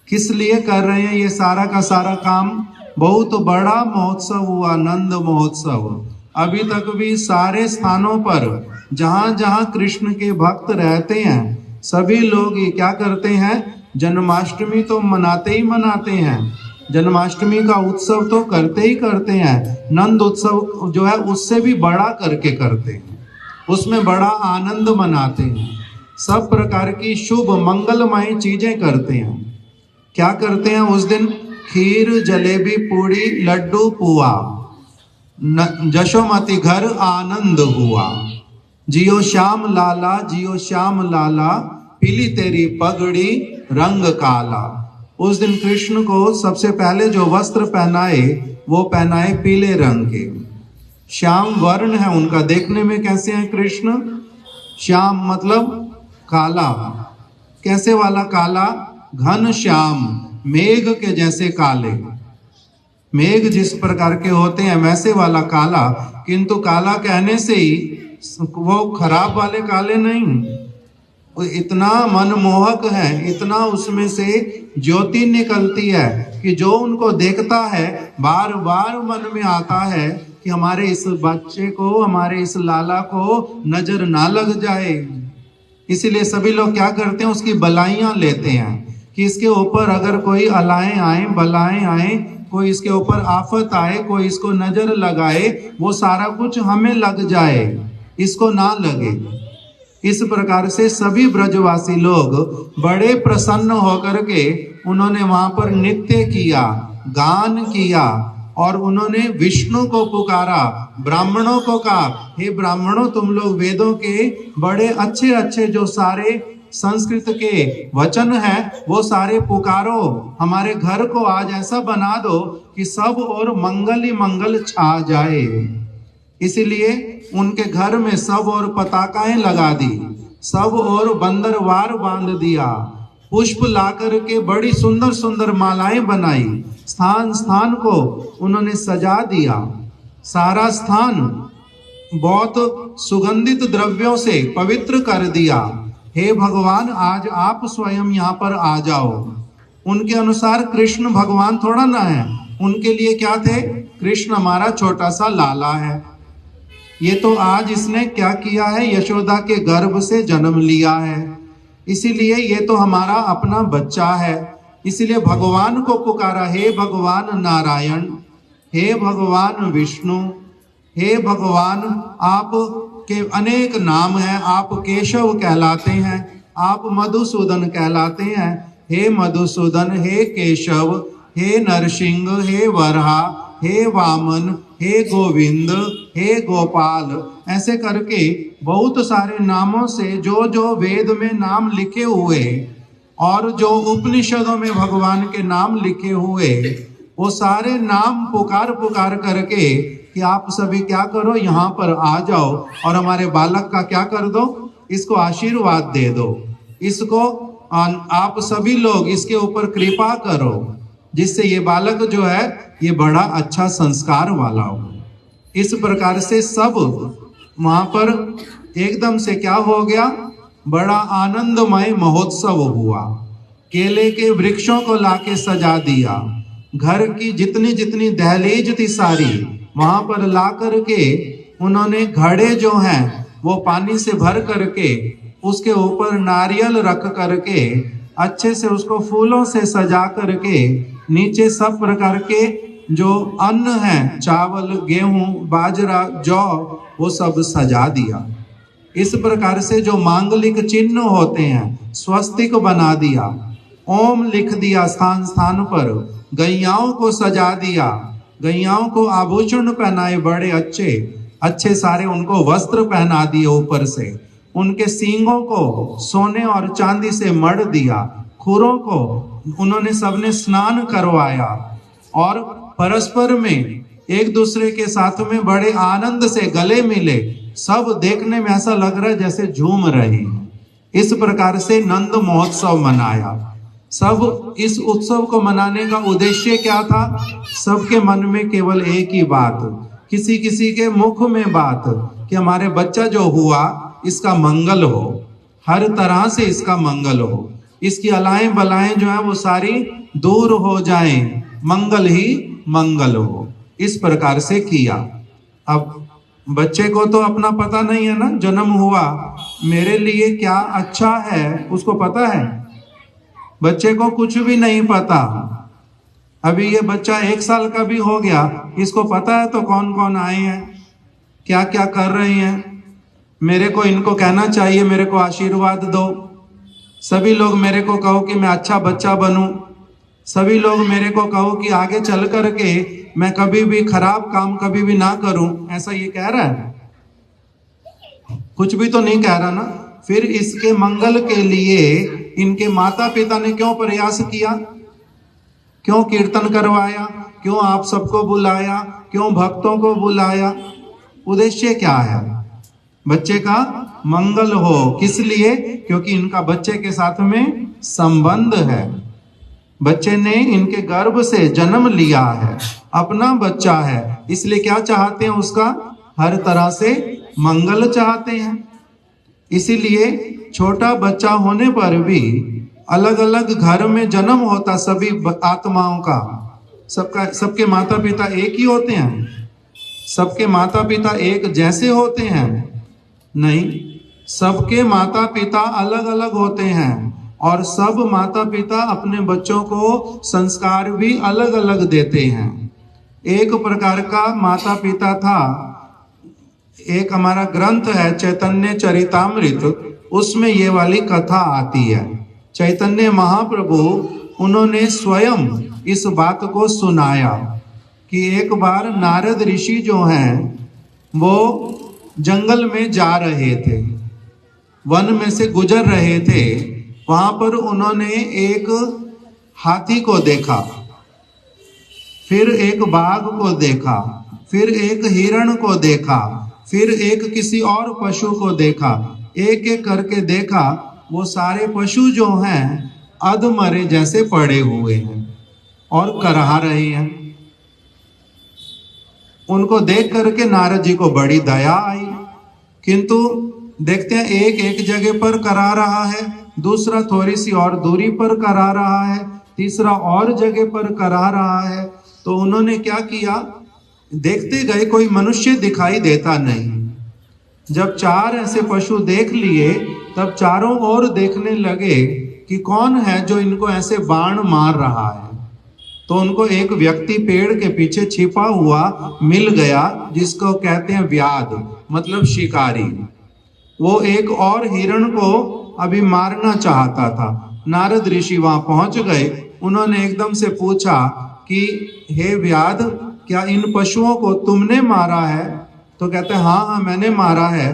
किस लिए कर रहे हैं ये सारा का सारा काम? बहुत बड़ा महोत्सव हुआ, नंद महोत्सव। अभी तक भी सारे स्थानों पर जहाँ जहाँ कृष्ण के भक्त रहते हैं, सभी लोग ये क्या करते हैं? जन्माष्टमी तो मनाते ही मनाते हैं, जन्माष्टमी का उत्सव तो करते ही करते हैं, नंद उत्सव जो है उससे भी बड़ा करके करते हैं, उसमें बड़ा आनंद मनाते हैं, सब प्रकार की शुभ मंगलमय चीजें करते हैं। क्या करते हैं उस दिन? खीर, जलेबी, पूड़ी, लड्डू, पुआ, जशोमती घर आनंद हुआ। जियो श्याम लाला, जियो श्याम लाला, पीली तेरी पगड़ी रंग काला। उस दिन कृष्ण को सबसे पहले जो वस्त्र पहनाए वो पहनाए पीले रंग के। श्याम वर्ण है उनका, देखने में कैसे हैं कृष्ण? श्याम मतलब काला। कैसे वाला काला? घन श्याम, मेघ के जैसे काले। मेघ जिस प्रकार के होते हैं वैसे वाला काला, किंतु काला कहने से ही वो खराब वाले काले नहीं, वो इतना मनमोहक है, इतना उसमें से ज्योति निकलती है कि जो उनको देखता है बार बार मन में आता है कि हमारे इस बच्चे को, हमारे इस लाला को नजर ना लग जाए। इसीलिए सभी लोग क्या करते हैं? उसकी बलाइयां लेते हैं कि इसके ऊपर अगर कोई अलाएं आए, बलाएं आए, कोई इसके ऊपर आफत आए, कोई इसको नजर लगाए, वो सारा कुछ हमें लग जाए, इसको ना लगे। इस प्रकार से सभी ब्रजवासी लोग बड़े प्रसन्न होकर के उन्होंने वहां पर नृत्य किया, गान किया और उन्होंने विष्णु को पुकारा। ब्राह्मणों को कहा, हे ब्राह्मणों, तुम लोग वेदों के बड़े अच्छे अच्छे जो सारे संस्कृत के वचन हैं वो सारे पुकारो, हमारे घर को आज ऐसा बना दो कि सब और मंगल ही मंगल छा जाए। इसीलिए उनके घर में सब और पताकाएं लगा दी, सब और बंदरवार बांध दिया, पुष्प लाकर के बड़ी सुंदर सुंदर मालाएं बनाई, स्थान स्थान को उन्होंने सजा दिया, सारा स्थान बहुत सुगंधित द्रव्यों से पवित्र कर दिया। हे भगवान, आज आप स्वयं यहाँ पर आ जाओ। उनके अनुसार कृष्ण भगवान थोड़ा ना है, उनके लिए क्या थे? कृष्ण हमारा छोटा सा लाला है। ये तो आज इसने क्या किया है? यशोदा के गर्भ से जन्म लिया है, इसीलिए ये तो हमारा अपना बच्चा है। इसीलिए भगवान को पुकारा, हे भगवान नारायण, हे भगवान विष्णु, हे भगवान, आप के अनेक नाम हैं, आप केशव कहलाते हैं, आप मधुसूदन कहलाते हैं। हे मधुसूदन, हे केशव, हे नरसिंह, हे वरहा, हे वामन, हे गोविंद, हे गोपाल, ऐसे करके बहुत सारे नामों से जो जो वेद में नाम लिखे हुए और जो उपनिषदों में भगवान के नाम लिखे हुए, वो सारे नाम पुकार पुकार करके कि आप सभी क्या करो, यहाँ पर आ जाओ और हमारे बालक का क्या कर दो? इसको आशीर्वाद दे दो, इसको आप सभी लोग इसके ऊपर कृपा करो, जिससे ये बालक जो है ये बड़ा अच्छा संस्कार वाला हो। इस प्रकार से सब वहां पर एकदम से क्या हो गया? बड़ा आनंदमय महोत्सव हुआ। केले के वृक्षों को लाके सजा दिया, घर की जितनी जितनी दहलीज थी सारी वहां पर ला करके उन्होंने घड़े जो हैं वो पानी से भर करके उसके ऊपर नारियल रख करके अच्छे से उसको फूलों से सजा करके नीचे सब प्रकार के जो अन्न है, चावल, गेहूं, बाजरा, जौ, वो सब सजा दिया। इस प्रकार से जो मांगलिक चिन्ह होते हैं स्वस्तिक बना दिया, ओम लिख दिया स्थान स्थान पर, गैयाओं को सजा दिया, गैयाओं को आभूषण पहनाए, बड़े अच्छे अच्छे सारे उनको वस्त्र पहना दिए ऊपर से, उनके सींगों को सोने और चांदी से मढ़ दिया, खुरों को उन्होंने सबने स्नान करवाया और परस्पर में एक दूसरे के साथ में बड़े आनंद से गले मिले। सब देखने में ऐसा लग रहा है जैसे झूम रहे हैं। इस प्रकार से नंद महोत्सव मनाया। सब इस उत्सव को मनाने का उद्देश्य क्या था? सबके मन में केवल एक ही बात, किसी किसी के मुख में बात कि हमारे बच्चा जो हुआ इसका मंगल हो, हर तरह से इसका मंगल हो, इसकी अलाएं बलाएं जो है वो सारी दूर हो जाएं, मंगल ही मंगल हो। इस प्रकार से किया। अब बच्चे को तो अपना पता नहीं है ना, जन्म हुआ मेरे लिए क्या अच्छा है उसको पता है? बच्चे को कुछ भी नहीं पता। अभी ये बच्चा 1 साल का भी हो गया, इसको पता है तो कौन कौन आए हैं, क्या क्या कर रहे हैं। मेरे को इनको कहना चाहिए मेरे को आशीर्वाद दो। सभी लोग मेरे को कहो कि मैं अच्छा बच्चा बनूं। सभी लोग मेरे को कहो कि आगे चल कर के मैं कभी भी खराब काम कभी भी ना करूं। ऐसा ये कह रहा है? कुछ भी तो नहीं कह रहा ना। फिर इसके मंगल के लिए इनके माता पिता ने क्यों प्रयास किया, क्यों कीर्तन करवाया, क्यों आप सबको बुलाया, क्यों भक्तों को बुलाया? उद्देश्य क्या है? बच्चे का मंगल हो। किस लिए? क्योंकि इनका बच्चे के साथ में संबंध है। बच्चे ने इनके गर्भ से जन्म लिया है, अपना बच्चा है, इसलिए क्या चाहते हैं? उसका हर तरह से मंगल चाहते हैं। इसीलिए छोटा बच्चा होने पर भी अलग अलग घर में जन्म होता सभी आत्माओं का। सबके माता पिता एक ही होते हैं? सबके माता पिता एक जैसे होते हैं? नहीं, सबके माता पिता अलग अलग होते हैं और सब माता पिता अपने बच्चों को संस्कार भी अलग अलग देते हैं। एक प्रकार का माता पिता था। एक हमारा ग्रंथ है चैतन्य चरितामृत, उसमें ये वाली कथा आती है। चैतन्य महाप्रभु उन्होंने स्वयं इस बात को सुनाया कि एक बार नारद ऋषि जो हैं वो जंगल में जा रहे थे, वन में से गुजर रहे थे। वहां पर उन्होंने एक हाथी को देखा, फिर एक बाघ को देखा, फिर एक हिरण को देखा, फिर एक किसी और पशु को देखा। एक एक करके देखा, वो सारे पशु जो हैं अधमरे जैसे पड़े हुए हैं और करहा रहे हैं। उनको देख करके नारद जी को बड़ी दया आई, किंतु देखते हैं एक एक जगह पर करा रहा है, दूसरा थोड़ी सी और दूरी पर करा रहा है, तीसरा और जगह पर करा रहा है। तो उन्होंने क्या किया, देखते गए, कोई मनुष्य दिखाई देता नहीं। जब 4 ऐसे पशु देख लिए तब चारों ओर देखने लगे कि कौन है जो इनको ऐसे बाण मार रहा है। तो उनको एक व्यक्ति पेड़ के पीछे छिपा हुआ मिल गया, जिसको कहते हैं व्याध, मतलब शिकारी। वो एक और हिरण को अभी मारना चाहता था। नारद ऋषि वहां पहुंच गए। उन्होंने एकदम से पूछा कि हे व्याध, क्या इन पशुओं को तुमने मारा है? तो कहते हैं हाँ हाँ मैंने मारा है।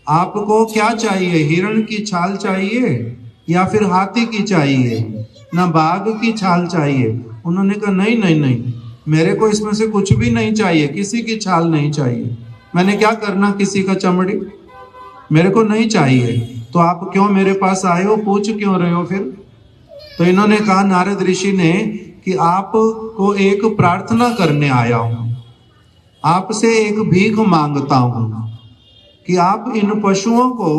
आपको क्या चाहिए, हिरण की छाल चाहिए या फिर हाथी की चाहिए, ना बाघ की छाल चाहिए? उन्होंने कहा नहीं नहीं नहीं, मेरे को इसमें से कुछ भी नहीं चाहिए, किसी की छाल नहीं चाहिए। मैंने क्या करना किसी का चमड़ी, मेरे को नहीं चाहिए। तो आप क्यों मेरे पास आए हो, पूछ क्यों रहे हो फिर? तो इन्होंने कहा नारद ऋषि ने कि आपको एक प्रार्थना करने आया हूं, आपसे एक भीख मांगता हूं कि आप इन पशुओं को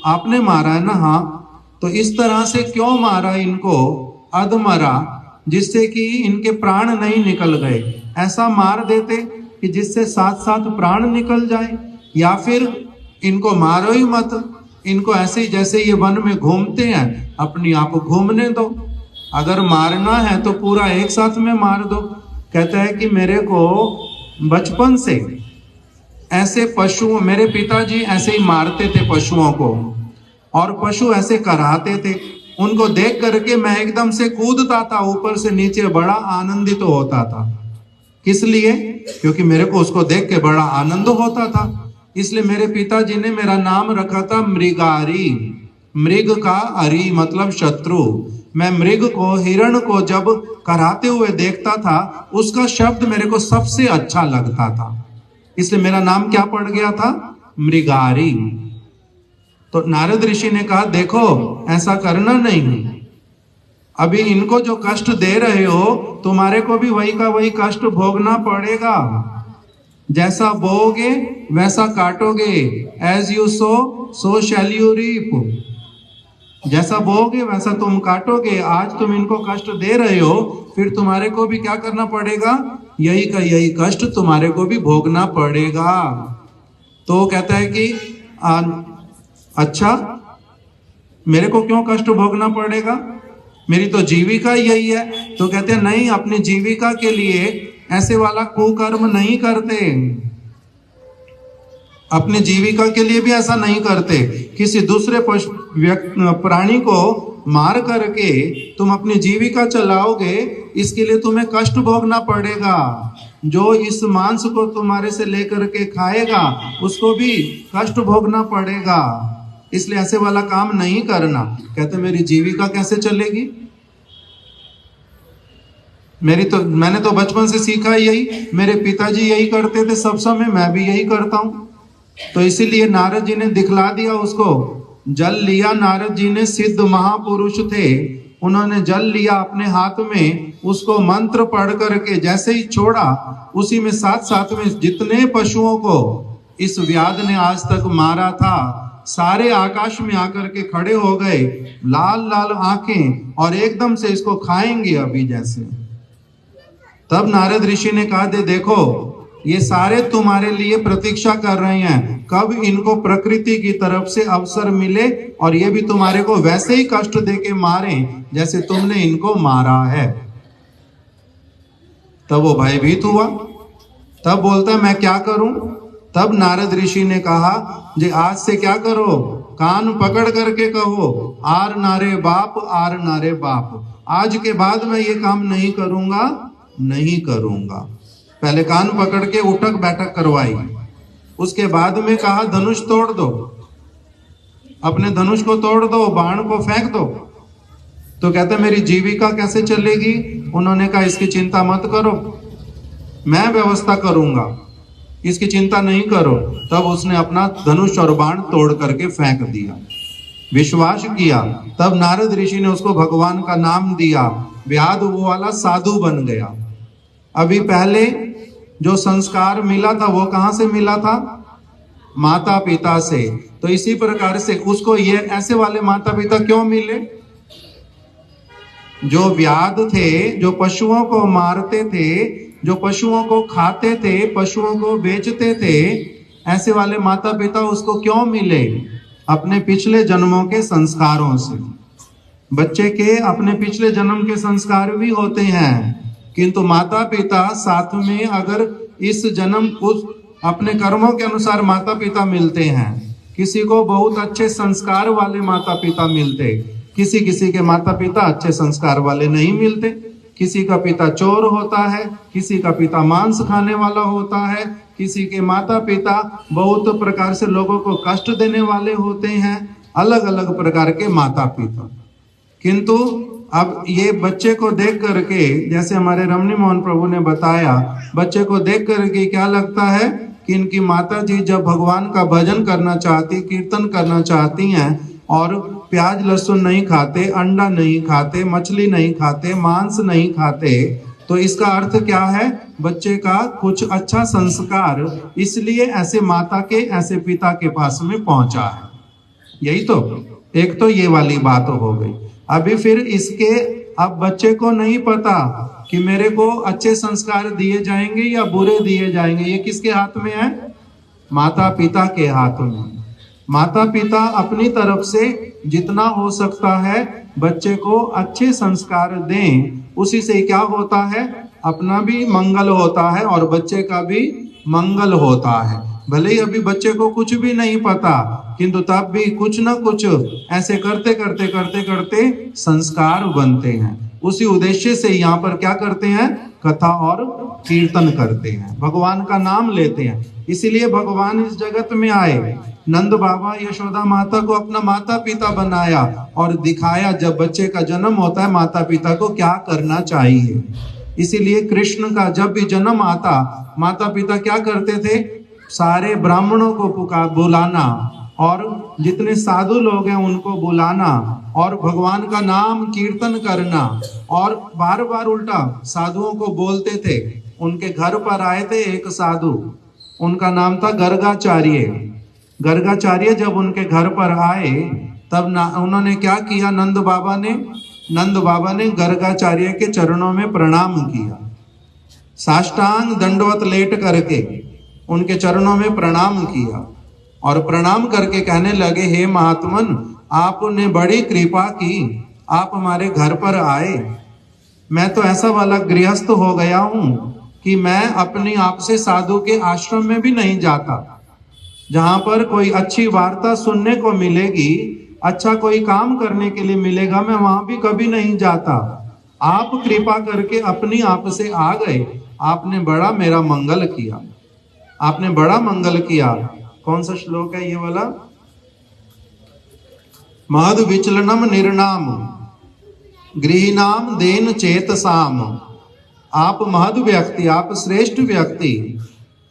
आपने मारा है ना? हाँ। तो इस तरह से क्यों मारा इनको अधमरा, जिससे कि इनके प्राण नहीं निकल गए? ऐसा मार देते कि जिससे साथ साथ प्राण निकल जाए, या फिर इनको मारो ही मत, इनको ऐसे ही जैसे ये वन में घूमते हैं अपनी आप घूमने दो। अगर मारना है तो पूरा एक साथ में मार दो। कहता है कि मेरे को बचपन से ऐसे पशुओं, मेरे पिताजी ऐसे ही मारते थे पशुओं को, और पशु ऐसे कराते थे। उनको देख करके मैं एकदम से कूदता था ऊपर से नीचे, बड़ा आनंदित होता था। किस लिए? क्योंकि मेरे को उसको देख के बड़ा आनंद होता था। इसलिए मेरे पिताजी ने मेरा नाम रखा था मृगारी। मृग का अरी मतलब शत्रु। मैं मृग को, हिरण को जब कराते हुए देखता था, उसका शब्द मेरे को सबसे अच्छा लगता था, इसलिए मेरा नाम क्या पड़ गया था? मृगारी। तो नारद ऋषि ने कहा देखो ऐसा करना नहीं, अभी इनको जो कष्ट दे रहे हो तुम्हारे को भी वही का वही कष्ट भोगना पड़ेगा। जैसा बोओगे वैसा काटोगे, as you sow shall you reap. जैसा बोओगे वैसा तुम काटोगे। आज तुम इनको कष्ट दे रहे हो, फिर तुम्हारे को भी क्या करना पड़ेगा? यही का यही कष्ट तुम्हारे को भी भोगना पड़ेगा। तो कहता है कि अच्छा मेरे को क्यों कष्ट भोगना पड़ेगा? मेरी तो जीविका यही है। तो कहते हैं नहीं, अपनी जीविका के लिए ऐसे वाला कुकर्म नहीं करते, अपनी जीविका के लिए भी ऐसा नहीं करते। किसी दूसरे प्राणी को मार करके तुम अपनी जीविका चलाओगे, इसके लिए तुम्हें कष्ट भोगना पड़ेगा। जो इस मांस को तुम्हारे से लेकर के खाएगा उसको भी कष्ट भोगना पड़ेगा, इसलिए ऐसे वाला काम नहीं करना। कहते मेरी जीविका कैसे चलेगी? मैंने तो बचपन से सीखा यही, मेरे पिताजी यही करते थे सब समय, मैं भी यही करता हूं। तो इसीलिए नारद जी ने दिखला दिया उसको। जल लिया नारद जी ने, सिद्ध महापुरुष थे, उन्होंने जल लिया अपने हाथ में, उसको मंत्र पढ़ करके जैसे ही छोड़ा, उसी में साथ साथ में जितने पशुओं को इस व्याध ने आज तक मारा था सारे आकाश में आकर के खड़े हो गए, लाल लाल आंखें, और एकदम से इसको खाएंगे अभी जैसे। तब नारद ऋषि ने कहा दे देखो ये सारे तुम्हारे लिए प्रतीक्षा कर रहे हैं, कब इनको प्रकृति की तरफ से अवसर मिले और ये भी तुम्हारे को वैसे ही कष्ट देके मारे जैसे तुमने इनको मारा है। तब वो भयभीत हुआ, तब बोलता है मैं क्या करूं? तब नारद ऋषि ने कहा जे आज से क्या करो, कान पकड़ करके कहो आर नारे बाप, आर नारे बाप। आज के बाद मैं ये काम नहीं करूंगा, नहीं करूंगा। पहले कान पकड़ के उठक बैठक करवाई, उसके बाद में कहा धनुष तोड़ दो, अपने धनुष को तोड़ दो, बाण को फेंक दो। तो कहते मेरी जीविका कैसे चलेगी? उन्होंने कहा इसकी चिंता मत करो, मैं व्यवस्था करूंगा, इसकी चिंता नहीं करो। तब उसने अपना धनुष और बाण तोड़ करके फेंक दिया, विश्वास किया। तब नारद ऋषि ने उसको भगवान का नाम दिया, व्याध वो वाला साधु बन गया। अभी पहले जो संस्कार मिला था वो कहां से मिला था? माता पिता से। तो इसी प्रकार से उसको ये ऐसे वाले माता पिता क्यों मिले? जो व्याध थे, जो पशुओं को मारते थे, जो पशुओं को खाते थे, पशुओं को बेचते थे, ऐसे वाले माता पिता उसको क्यों मिले? अपने पिछले जन्मों के संस्कारों से। बच्चे के अपने पिछले जन्म के संस्कार भी होते हैं, किंतु माता पिता साथ में अगर इस जन्म उस अपने कर्मों के अनुसार माता पिता मिलते हैं। किसी को बहुत अच्छे संस्कार वाले माता पिता मिलते, किसी किसी के माता पिता अच्छे संस्कार वाले नहीं मिलते। किसी का पिता चोर होता है, किसी का पिता मांस खाने वाला होता है, किसी के माता पिता बहुत प्रकार से लोगों को कष्ट देने वाले होते हैं। अलग अलग प्रकार के माता पिता। किंतु अब ये बच्चे को देख करके, जैसे हमारे रमणी मोहन प्रभु ने बताया, बच्चे को देख करके क्या लगता है कि इनकी माता जी जब भगवान का भजन करना चाहती, कीर्तन करना चाहती हैं और प्याज लहसुन नहीं खाते, अंडा नहीं खाते, मछली नहीं खाते, मांस नहीं खाते, तो इसका अर्थ क्या है? बच्चे का कुछ अच्छा संस्कार इसलिए ऐसे माता के, ऐसे पिता के पास में पहुंचा है। यही तो एक तो ये वाली बात हो गई। अभी फिर इसके अब बच्चे को नहीं पता कि मेरे को अच्छे संस्कार दिए जाएंगे या बुरे दिए जाएंगे। ये किसके हाथ में है? माता पिता के हाथ में। माता पिता अपनी तरफ से जितना हो सकता है बच्चे को अच्छे संस्कार दें, उसी से क्या होता है? अपना भी मंगल होता है और बच्चे का भी मंगल होता है। भले ही अभी बच्चे को कुछ भी नहीं पता, किंतु तब भी कुछ ना कुछ ऐसे करते करते करते करते संस्कार बनते हैं। उसी उद्देश्य से यहाँ पर क्या करते हैं? कथा और कीर्तन करते हैं, भगवान का नाम लेते हैं। इसीलिए भगवान इस जगत में आए। नंद बाबा यशोदा माता को अपना माता पिता बनाया और दिखाया जब बच्चे का जन्म होता है माता पिता को क्या करना चाहिए। इसीलिए कृष्ण का जब भी जन्म आता, माता पिता क्या करते थे? सारे ब्राह्मणों को बुलाना और जितने साधु लोग हैं उनको बुलाना और भगवान का नाम कीर्तन करना। और बार बार उल्टा साधुओं को बोलते थे। उनके घर पर आए थे एक साधु, उनका नाम था गर्गाचार्य। गर्गाचार्य जब उनके घर पर आए तब उन्होंने क्या किया? नंद बाबा ने गर्गाचार्य के चरणों में प्रणाम किया, साष्टांग दंडवत लेट करके उनके चरणों में प्रणाम किया और प्रणाम करके कहने लगे, हे महात्मन, आपने बड़ी कृपा की, आप हमारे घर पर आए। मैं तो ऐसा वाला गृहस्थ हो गया हूं कि मैं अपने आप से साधु के आश्रम में भी नहीं जाता। जहां पर कोई अच्छी वार्ता सुनने को मिलेगी, अच्छा कोई काम करने के लिए मिलेगा, मैं वहां भी कभी नहीं जाता। आप कृपा करके अपनी आप से आ गए। आपने बड़ा मेरा मंगल किया, आपने बड़ा मंगल किया। कौन सा श्लोक है ये वाला? महद विचलनम निर्नाम गृहिणाम देन चेतसाम। आप महद व्यक्ति, आप श्रेष्ठ व्यक्ति,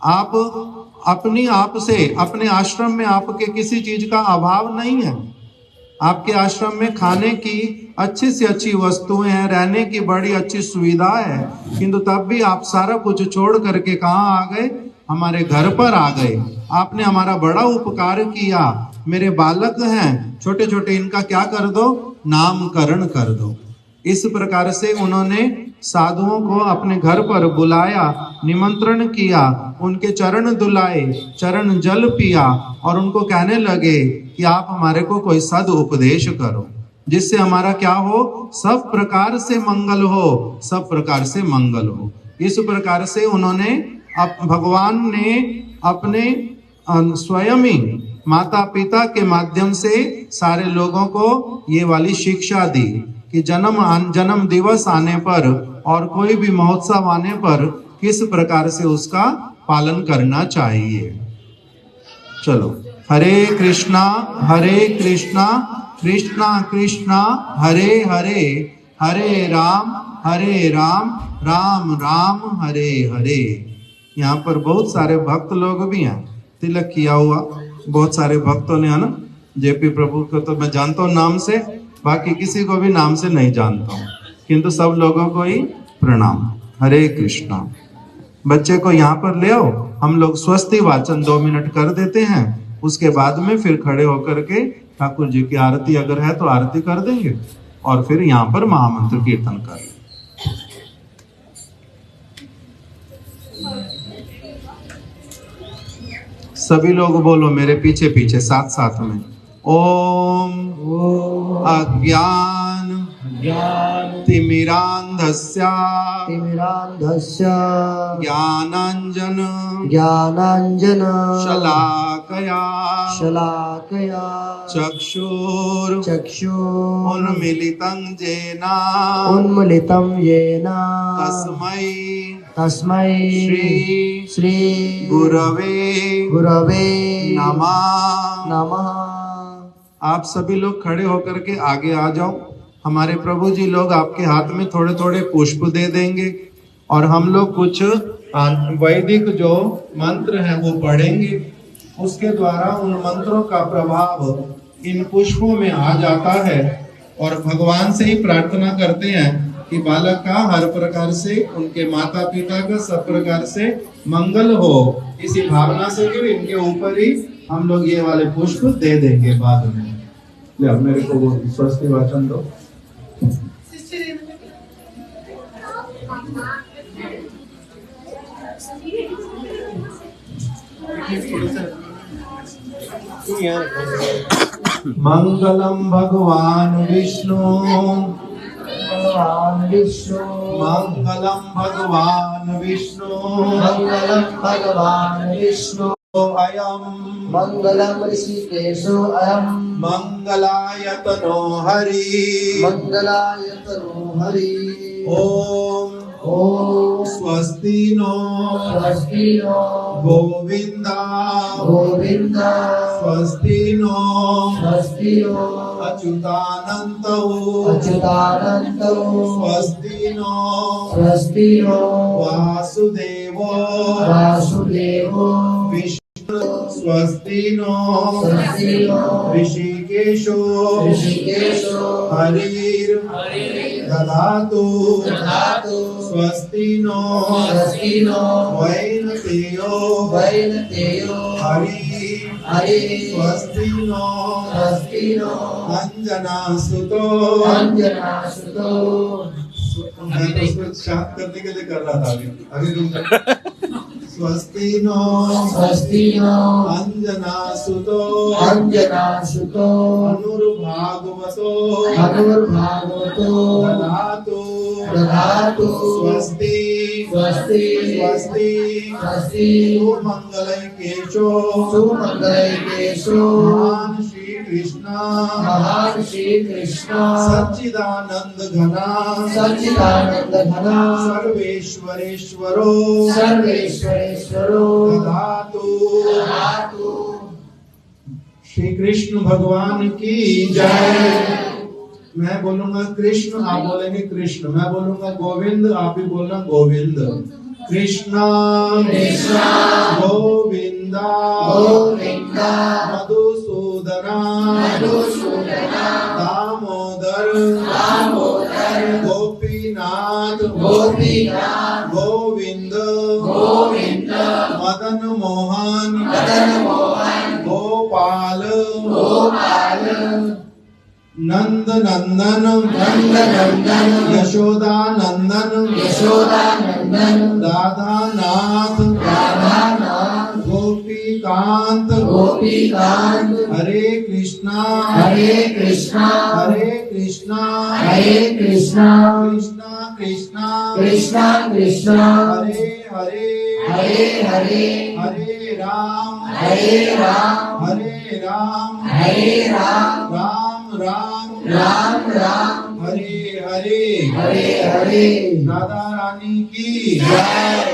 आप अपनी आप से, अपने आश्रम में आपके किसी चीज का अभाव नहीं है। आपके आश्रम में खाने की अच्छी से अच्छी वस्तुएं हैं, रहने की बड़ी अच्छी सुविधा है, किंतु तब भी आप सारा कुछ छोड़ करके कहाँ आ गए? हमारे घर पर आ गए। आपने हमारा बड़ा उपकार किया। मेरे बालक हैं छोटे छोटे, इनका क्या कर दो? नामकरण कर दो। इस प्रकार से उन्होंने साधुओं को अपने घर पर बुलाया, निमंत्रण किया, उनके चरण धुलाए, चरण जल पिया और उनको कहने लगे कि आप हमारे को कोई सद उपदेश करो, जिससे हमारा क्या हो? सब प्रकार से मंगल हो, सब प्रकार से मंगल हो। इस प्रकार से उन्होंने भगवान ने अपने स्वयं ही माता पिता के माध्यम से सारे लोगों को ये वाली शिक्षा दी कि जन्म दिवस आने पर और कोई भी महोत्सव आने पर किस प्रकार से उसका पालन करना चाहिए। चलो, हरे कृष्णा कृष्णा कृष्णा हरे हरे, हरे राम राम राम हरे हरे। यहाँ पर बहुत सारे भक्त लोग भी हैं, तिलक किया हुआ बहुत सारे भक्तों ने, है ना। जेपी प्रभु को तो मैं जानता हूँ नाम से, बाकी किसी को भी नाम से नहीं जानता हूँ, किंतु सब लोगों को ही प्रणाम। हरे कृष्णा। बच्चे को यहाँ पर ले आओ, हम लोग स्वस्ति वाचन 2 मिनट कर देते हैं, उसके बाद में फिर खड़े होकर के ठाकुर जी की आरती अगर है तो आरती कर देंगे और फिर यहाँ पर महामंत्र कीर्तन कर। सभी लोग बोलो मेरे पीछे पीछे साथ साथ में। ओम अज्ञान तिमिरांधस्य ज्ञानांजन शलाकया चक्षुर उन्मिलितं येन तस्मै श्री गुरवे नमः। आप सभी लोग खड़े होकर के आगे आ जाओ। हमारे प्रभु जी लोग आपके हाथ में थोड़े थोड़े पुष्प दे देंगे और हम लोग कुछ वैदिक जो मंत्र हैं वो पढ़ेंगे। उसके द्वारा उन मंत्रों का प्रभाव इन पुष्पों में आ जाता है और भगवान से ही प्रार्थना करते हैं कि बालक का हर प्रकार से, उनके माता पिता का सब प्रकार से मंगल हो। इसी भावना से फिर इनके ऊपर ही हम लोग ये वाले पुष्प दे देंगे बाद में। ले अब मेरे को वो स्वस्ति वाचन दो। मंगलम भगवान विष्णु मंगलम भगवान विष्णु अयम मंगलम ऋषिकेशो अयम मंगलायतनो हरि ओम स्वस्ति नो गोविंदा स्वस्ति नो अच्युतानंतो स्वस्ति नो वासुदेवो विष्णु स्वस्ति नो ऋषिकेशो हरिर् दधातु स्वस्ति नो वैनतेयो हरि स्वस्ति नो अंजनासुतो। मैं तो उसको शांत करने के लिए कर रहा था अभी स्वस्ति नो अंजनासुतो अनुर्भागवतो दधातु स्वस्ति सुमंगलैकेशो महान श्री कृष्ण सच्चिदानंद घना सर्वेश्वरेश्वरो दधातु। श्री कृष्ण भगवान की जय। मैं बोलूंगा कृष्ण, आप बोलेंगे कृष्ण। मैं बोलूंगा गोविंद, आप भी बोलना गोविंद। कृष्णा गोविंदा मधुसूदना दामोदर गोपीनाथ गोविंद मदन मोहन गोपाल नंद नंदन यशोदा नंदन राधा नाथ गोपीकांत हरे कृष्णा कृष्णा कृष्णा कृष्णा हरे हरे राम राम हरे हरे। राधा रानी की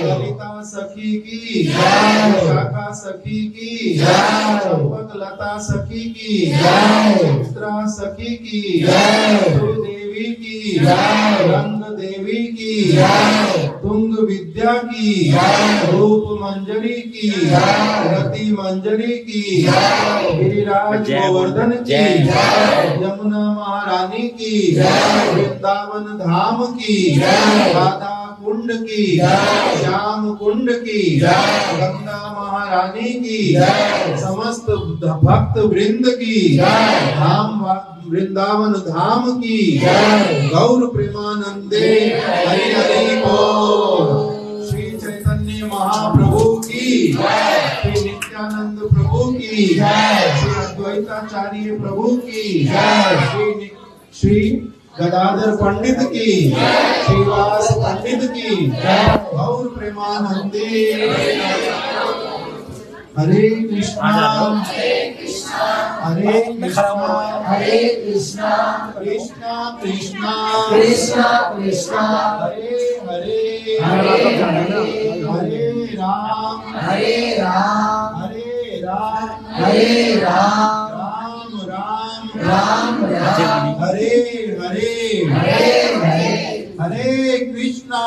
ललिता सखी की शाखा सखी की चंपक लता सखी की चित्रा सखी की देवी की रंग देवी की तुंग विद्या की रूप मंजरी की रति मंजरी की गिरिराज गोवर्धन की यमुना महारानी की वृंदावन धाम की राधा कुंड की श्याम कुंड की गंगा महारानी की समस्त भक्त वृंद की धाम वृंदावन धाम की गौर प्रेमानंदे हरि हरि बोल। श्री चैतन्य महाप्रभु की श्री नित्यानंद प्रभु की श्री अद्वैताचार्य प्रभु की श्री गदाधर पंडित की श्रीवास पंडित की गौर प्रेमानंदे हरे कृष्णा कृष्णा कृष्णा हरे राम राम हरे कृष्णा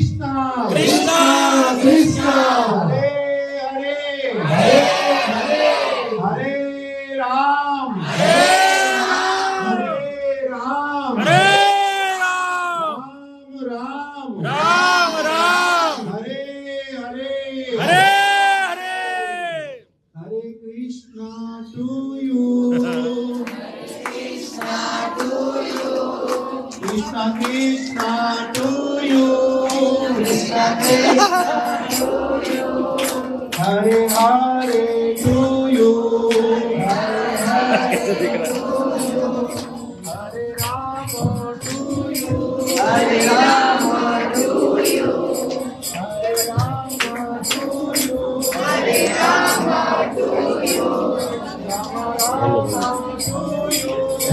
कृष्णा हरे Ram Krishna to you, Hare Hare to you, Hare Rama to you, Hare Rama to you, Hare Rama to you, Hare Rama to you,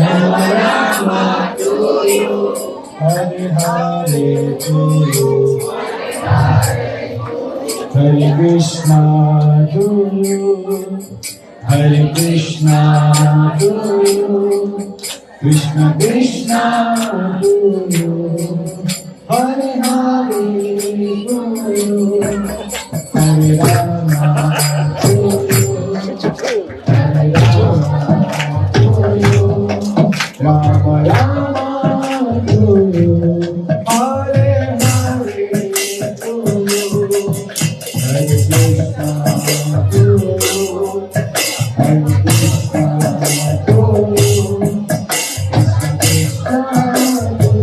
Rama Rama to you, Hare Hare to you, Hare Krishna to you, Hare Krishna to you, Krishna Krishna to you, Hare Hare to you, Hare Rama to you, Hare Rama to you, Rama Rama to you, Hare Hare to you, Hare Krishna to you, Hare Krishna to you, Krishna Krishna to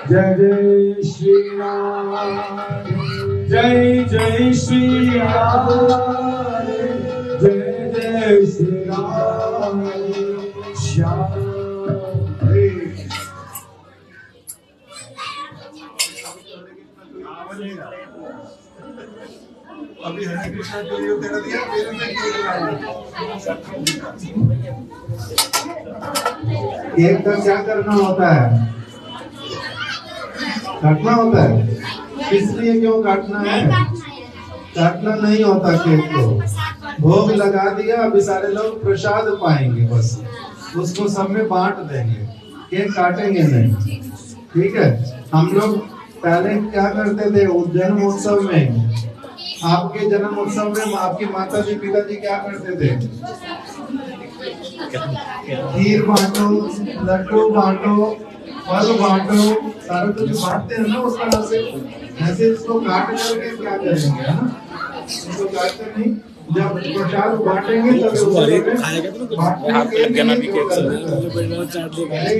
जय जय श्री राम, जय जय श्री राम, जय जय श्री राम, श्याम हरे। अभी हरे कृष्णा जो ये तेरा दिया मेरे में केक का क्या करना होता है? काटना होता है। इसलिए क्यों काटना है? काटना नहीं होता केक को, भोग लगा दिया, अभी सारे लोग प्रसाद पाएंगे, बस उसको सब में बांट देंगे, केक काटेंगे नहीं। ठीक है। हम लोग पहले क्या करते थे जन्म उत्सव में, आपके जन्म उत्सव में आपकी माता जी पिताजी क्या करते थे? खीर बांटो, लड्डू बांटो, फल बांटो, सारा कुछ बांटते हैं ना उस तरह से। ऐसे इसको काट करके क्या करेंगे, है ना? इसको काटते नहीं, जब प्रसाद बांटेंगे तब हरे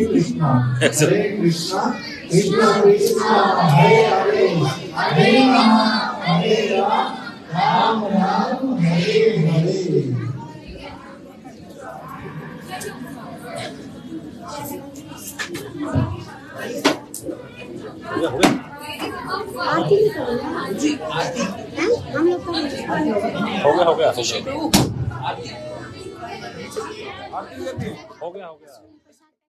कृष्णा हरे कृष्णा कृष्ण कृष्ण हरे हरे, हरे राम हरे राम, राम राम हरे हरे। आरती भी करो ना जी, आरती हम लोग हो गया अभिषेक हो गया